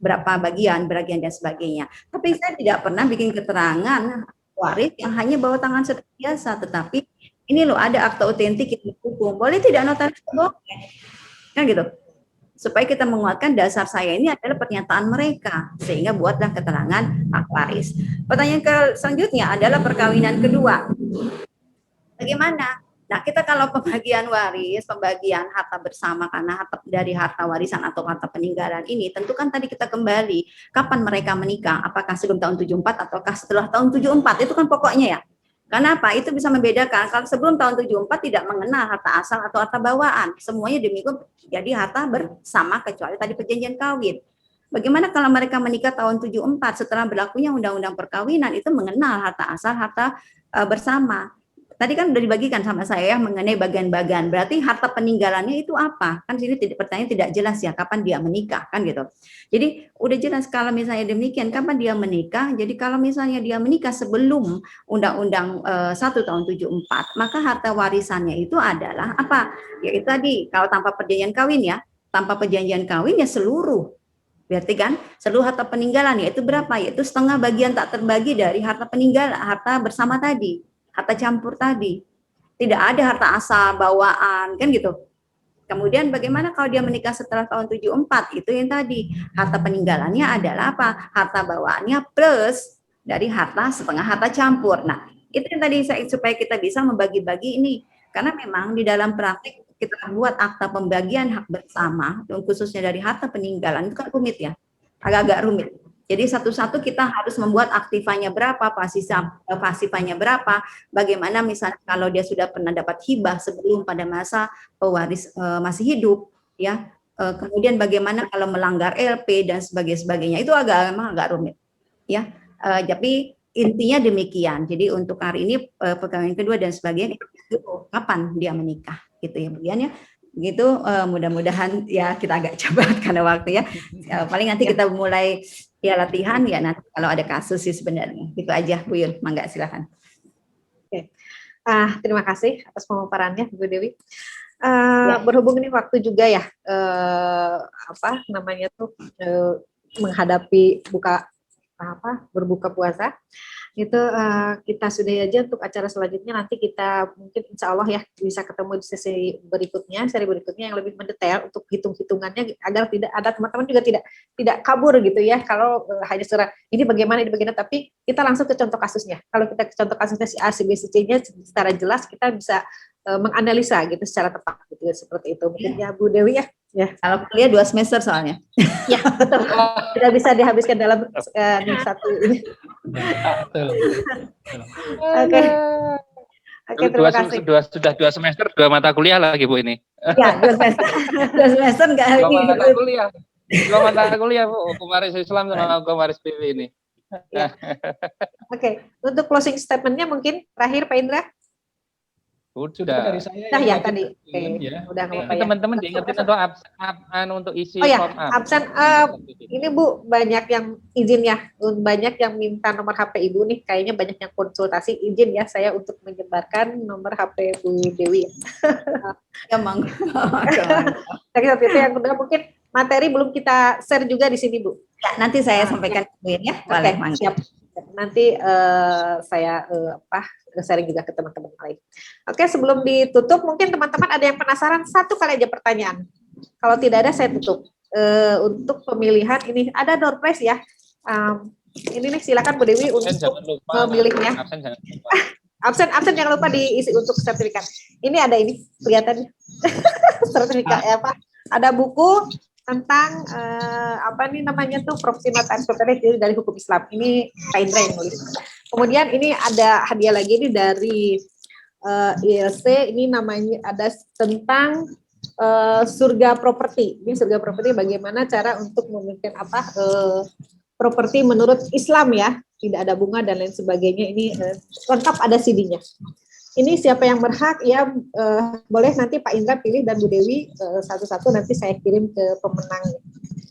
Berapa bagian dan sebagainya. Tapi saya tidak pernah bikin keterangan waris yang hanya bawa tangan seperti biasa, tetapi ini loh ada akta otentik yang didukung. Boleh tidak notaris boleh. Kan gitu. Supaya kita menguatkan dasar saya ini adalah pernyataan mereka, sehingga buatlah keterangan hak waris. Pertanyaan selanjutnya adalah perkawinan kedua. Bagaimana? Nah, kita kalau pembagian waris, pembagian harta bersama karena dari harta warisan atau harta peninggalan ini, tentu kan tadi kita kembali, kapan mereka menikah? Apakah sebelum tahun 74 ataukah setelah tahun 74? Itu kan pokoknya ya. Kenapa? Itu bisa membedakan. Kalau sebelum tahun 74 tidak mengenal harta asal atau harta bawaan. Semuanya demikian jadi harta bersama kecuali tadi perjanjian kawin. Bagaimana kalau mereka menikah tahun 74 setelah berlakunya undang-undang perkawinan itu mengenal harta asal, harta bersama. tadi kan udah dibagikan sama saya mengenai bagian-bagian. Berarti harta peninggalannya itu apa? Kan sini pertanyaan tidak jelas ya, kapan dia menikah kan gitu. Jadi udah jelas kalau misalnya demikian, kapan dia menikah. Jadi kalau misalnya dia menikah sebelum Undang-Undang 1 tahun 74, maka harta warisannya itu adalah apa? Yaitu tadi kalau tanpa perjanjian kawin ya, tanpa perjanjian kawin ya seluruh. Berarti kan seluruh harta peninggalan yaitu berapa? Yaitu setengah bagian tak terbagi dari harta peninggalan, harta bersama tadi. Harta campur tadi, tidak ada harta asal bawaan kan gitu. Kemudian bagaimana kalau dia menikah setelah tahun 74? Itu yang tadi harta peninggalannya adalah apa? Harta bawaannya plus dari harta setengah harta campur. Nah itu yang tadi saya supaya kita bisa membagi-bagi ini, karena memang di dalam praktik kita buat akta pembagian hak bersama, khususnya dari harta peninggalan itu kan rumit ya, agak-agak rumit. Jadi satu-satu kita harus membuat aktivanya berapa, pasifanya berapa, bagaimana misalnya kalau dia sudah pernah dapat hibah sebelum pada masa pewaris masih hidup, ya. Kemudian bagaimana kalau melanggar LP dan sebagainya, itu memang agak rumit, ya. Tapi intinya demikian. Jadi untuk hari ini perkawinan kedua dan sebagainya itu kapan dia menikah, gitu ya, Bu Yan ya. Begitu mudah-mudahan ya kita agak cepat karena waktu ya. Paling nanti kita mulai ya latihan ya nanti kalau ada kasus sih sebenarnya. Itu aja Bu Yun, mangga silakan. Oke. Terima kasih atas pemaparannya Bu Dewi. Berhubung ini waktu juga ya menghadapi berbuka puasa. Itu kita sudah aja untuk acara selanjutnya, nanti kita mungkin insya Allah ya bisa ketemu di seri berikutnya yang lebih mendetail untuk hitung-hitungannya agar tidak ada teman-teman juga tidak kabur gitu ya kalau hanya surah ini bagaimana, tapi kita langsung ke contoh kasusnya. Kalau kita ke contoh kasusnya si A, si B, si C-nya secara jelas kita bisa menganalisa gitu secara tepat gitu ya, seperti itu mungkin ya Bu Dewi ya. Ya. Kalau kuliah 2 semester soalnya. Ya betul. Tidak bisa dihabiskan dalam satu ini. Oke, terima kasih. Sudah 2 semester 2 mata kuliah lagi Bu ini. Ya 2 semester. 2 semester enggak hari ini. 2 mata kuliah. 2 mata kuliah Bu, hukum waris Islam sama hukum waris PW ini. Ya. Oke, untuk closing statement-nya mungkin terakhir Pak Indra. Sudah dari saya ya tadi. Ya. Udah nggak apa-apa ya. Teman-teman diingetin untuk isi form up. Absen. Ini Bu banyak yang izin ya, banyak yang minta nomor HP Ibu nih, kayaknya banyak yang konsultasi, izin ya saya untuk menyebarkan nomor HP Bu Dewi. Ya mangga. Tapi itu yang kedua mungkin materi belum kita share juga di sini Bu. Ya, nanti saya sampaikan ya. Boleh, mangga. Siap. Nanti saya sharing juga ke teman-teman lain. Oke, sebelum ditutup mungkin teman-teman ada yang penasaran, satu kali aja pertanyaan. Kalau tidak ada saya tutup. Untuk pemilihan ini ada door prize ya. Ini nih silakan Bu Dewi untuk memilihnya. Absen jangan lupa diisi untuk sertifikat. Ini ada ini kelihatan sertifikat apa? Ada buku tentang profesi notaris publik dari hukum Islam. Ini Pak Indra yang nulis. Kemudian ini ada hadiah lagi ini dari ILC, ini namanya ada tentang surga properti. Ini surga properti bagaimana cara untuk memiliki properti menurut Islam ya, tidak ada bunga dan lain sebagainya. Ini lengkap ada CD-nya. Ini siapa yang berhak ya, boleh nanti Pak Indra pilih dan Bu Dewi satu-satu nanti saya kirim ke pemenang.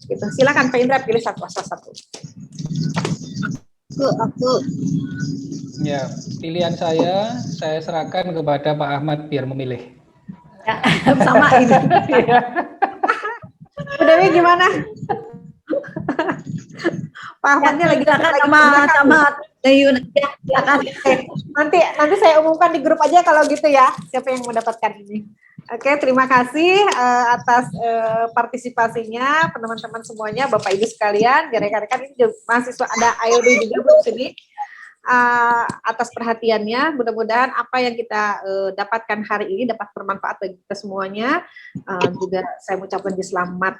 Gitu. Silakan Pak Indra pilih satu-satu. Aku. Ya, pilihan saya serahkan kepada Pak Ahmad biar memilih. Ya, sama ini. Bu Dewi gimana? Pak Ahmadnya lagi sama Yun. Nanti saya umumkan di grup aja kalau gitu ya, siapa yang mendapatkan ini. Oke, terima kasih atas partisipasinya teman-teman semuanya, Bapak Ibu sekalian, rekan-rekan ini mahasiswa ada ILB juga Bu sini. Atas perhatiannya, mudah-mudahan apa yang kita dapatkan hari ini dapat bermanfaat bagi kita semuanya. Juga saya mengucapkan selamat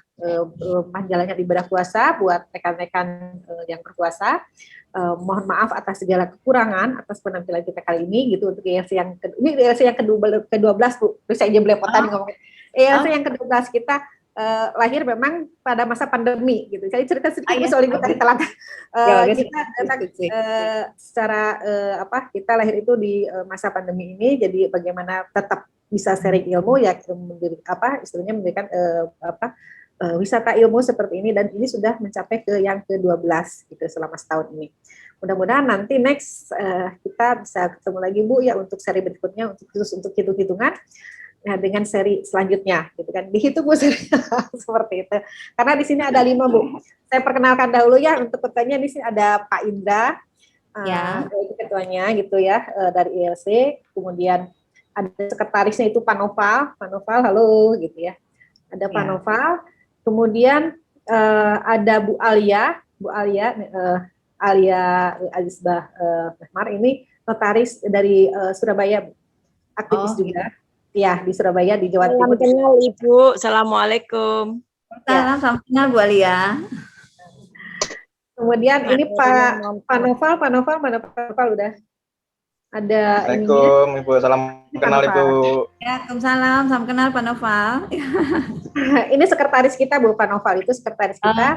menjalankan ibadah puasa buat rekan-rekan yang berpuasa. Mohon maaf atas segala kekurangan atas penampilan kita kali ini gitu. Untuk ELC yang ke-12 Bu, bisa aja belepotan ngomongin. ELC yang ke-12 kita lahir memang pada masa pandemi gitu. Saya cerita sedikit Iya. soal ibu tadi telat. bagus. Kita secara kita lahir itu di masa pandemi ini, jadi bagaimana tetap bisa sharing ilmu ya, istilahnya memberikan wisata ilmu seperti ini, dan ini sudah mencapai ke yang ke-12 gitu selama setahun ini. Mudah-mudahan nanti next kita bisa ketemu lagi Bu ya untuk seri berikutnya, untuk khusus untuk hitung-hitungan. Nah, dengan seri selanjutnya gitu kan, dihitung Bu seperti itu. Karena di sini ada 5 Bu. Saya perkenalkan dahulu ya untuk ketuanya. Di sini ada Pak Indra, ketuanya gitu ya, dari ILC. Kemudian ada sekretarisnya itu Pak Noval. Pak Noval, halo gitu ya. Ada Pak Noval. Kemudian ada Bu Alia, Alia Azizbah Mahmar, ini notaris dari Surabaya, aktivis juga. Ya, di Surabaya, di Jawa Timur. Salam kenal Ibu, Assalamualaikum. Salam kenal Bu Alia. Kemudian ini Pak Noval udah ada. Assalamualaikum Ibu, salam kenal Ibu. Waalaikumsalam, salam kenal Pak Noval. Ini sekretaris kita Bu, Pak Noval itu sekretaris kita.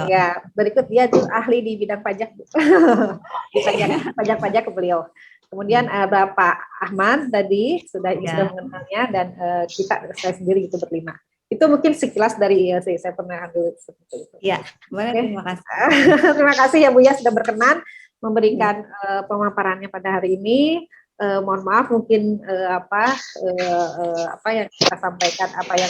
Ya, berikut dia tuh ahli di bidang pajak Bu. Di pajak ke beliau. Kemudian Bapak Ahmad tadi sudah mengenalnya, dan saya sendiri itu berlima. Itu mungkin sekilas dari ILC, saya pernah ambil seperti itu. Ya, terima kasih. Terima kasih ya Bu ya sudah berkenan memberikan pemaparannya pada hari ini. Mohon maaf mungkin apa yang kita sampaikan, apa yang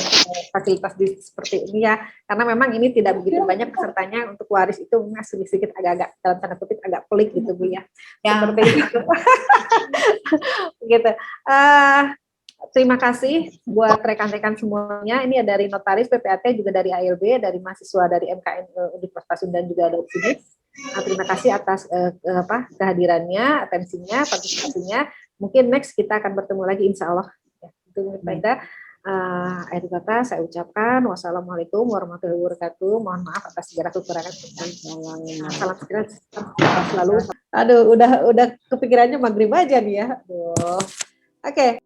fasilitas seperti ini ya, karena memang ini tidak begitu banyak pesertanya. Untuk waris itu masih sedikit agak-agak dalam tanda kutip agak pelik gitu Bu ya. Seperti itu. Gitu. Terima kasih buat rekan-rekan semuanya. Ini ada dari notaris, PPAT, juga dari ALB, dari mahasiswa dari MKN Universitas Pasundan juga ada di sini. Terima kasih atas kehadirannya, atensinya, partisipasinya. Mungkin next kita akan bertemu lagi insya Allah. Ya, itu pada akhir kata saya ucapkan wassalamualaikum warahmatullahi wabarakatuh. Mohon maaf atas segala kekurangan. Salam sejahtera selalu. Aduh, udah kepikirannya maghrib aja nih ya. Aduh. Oke.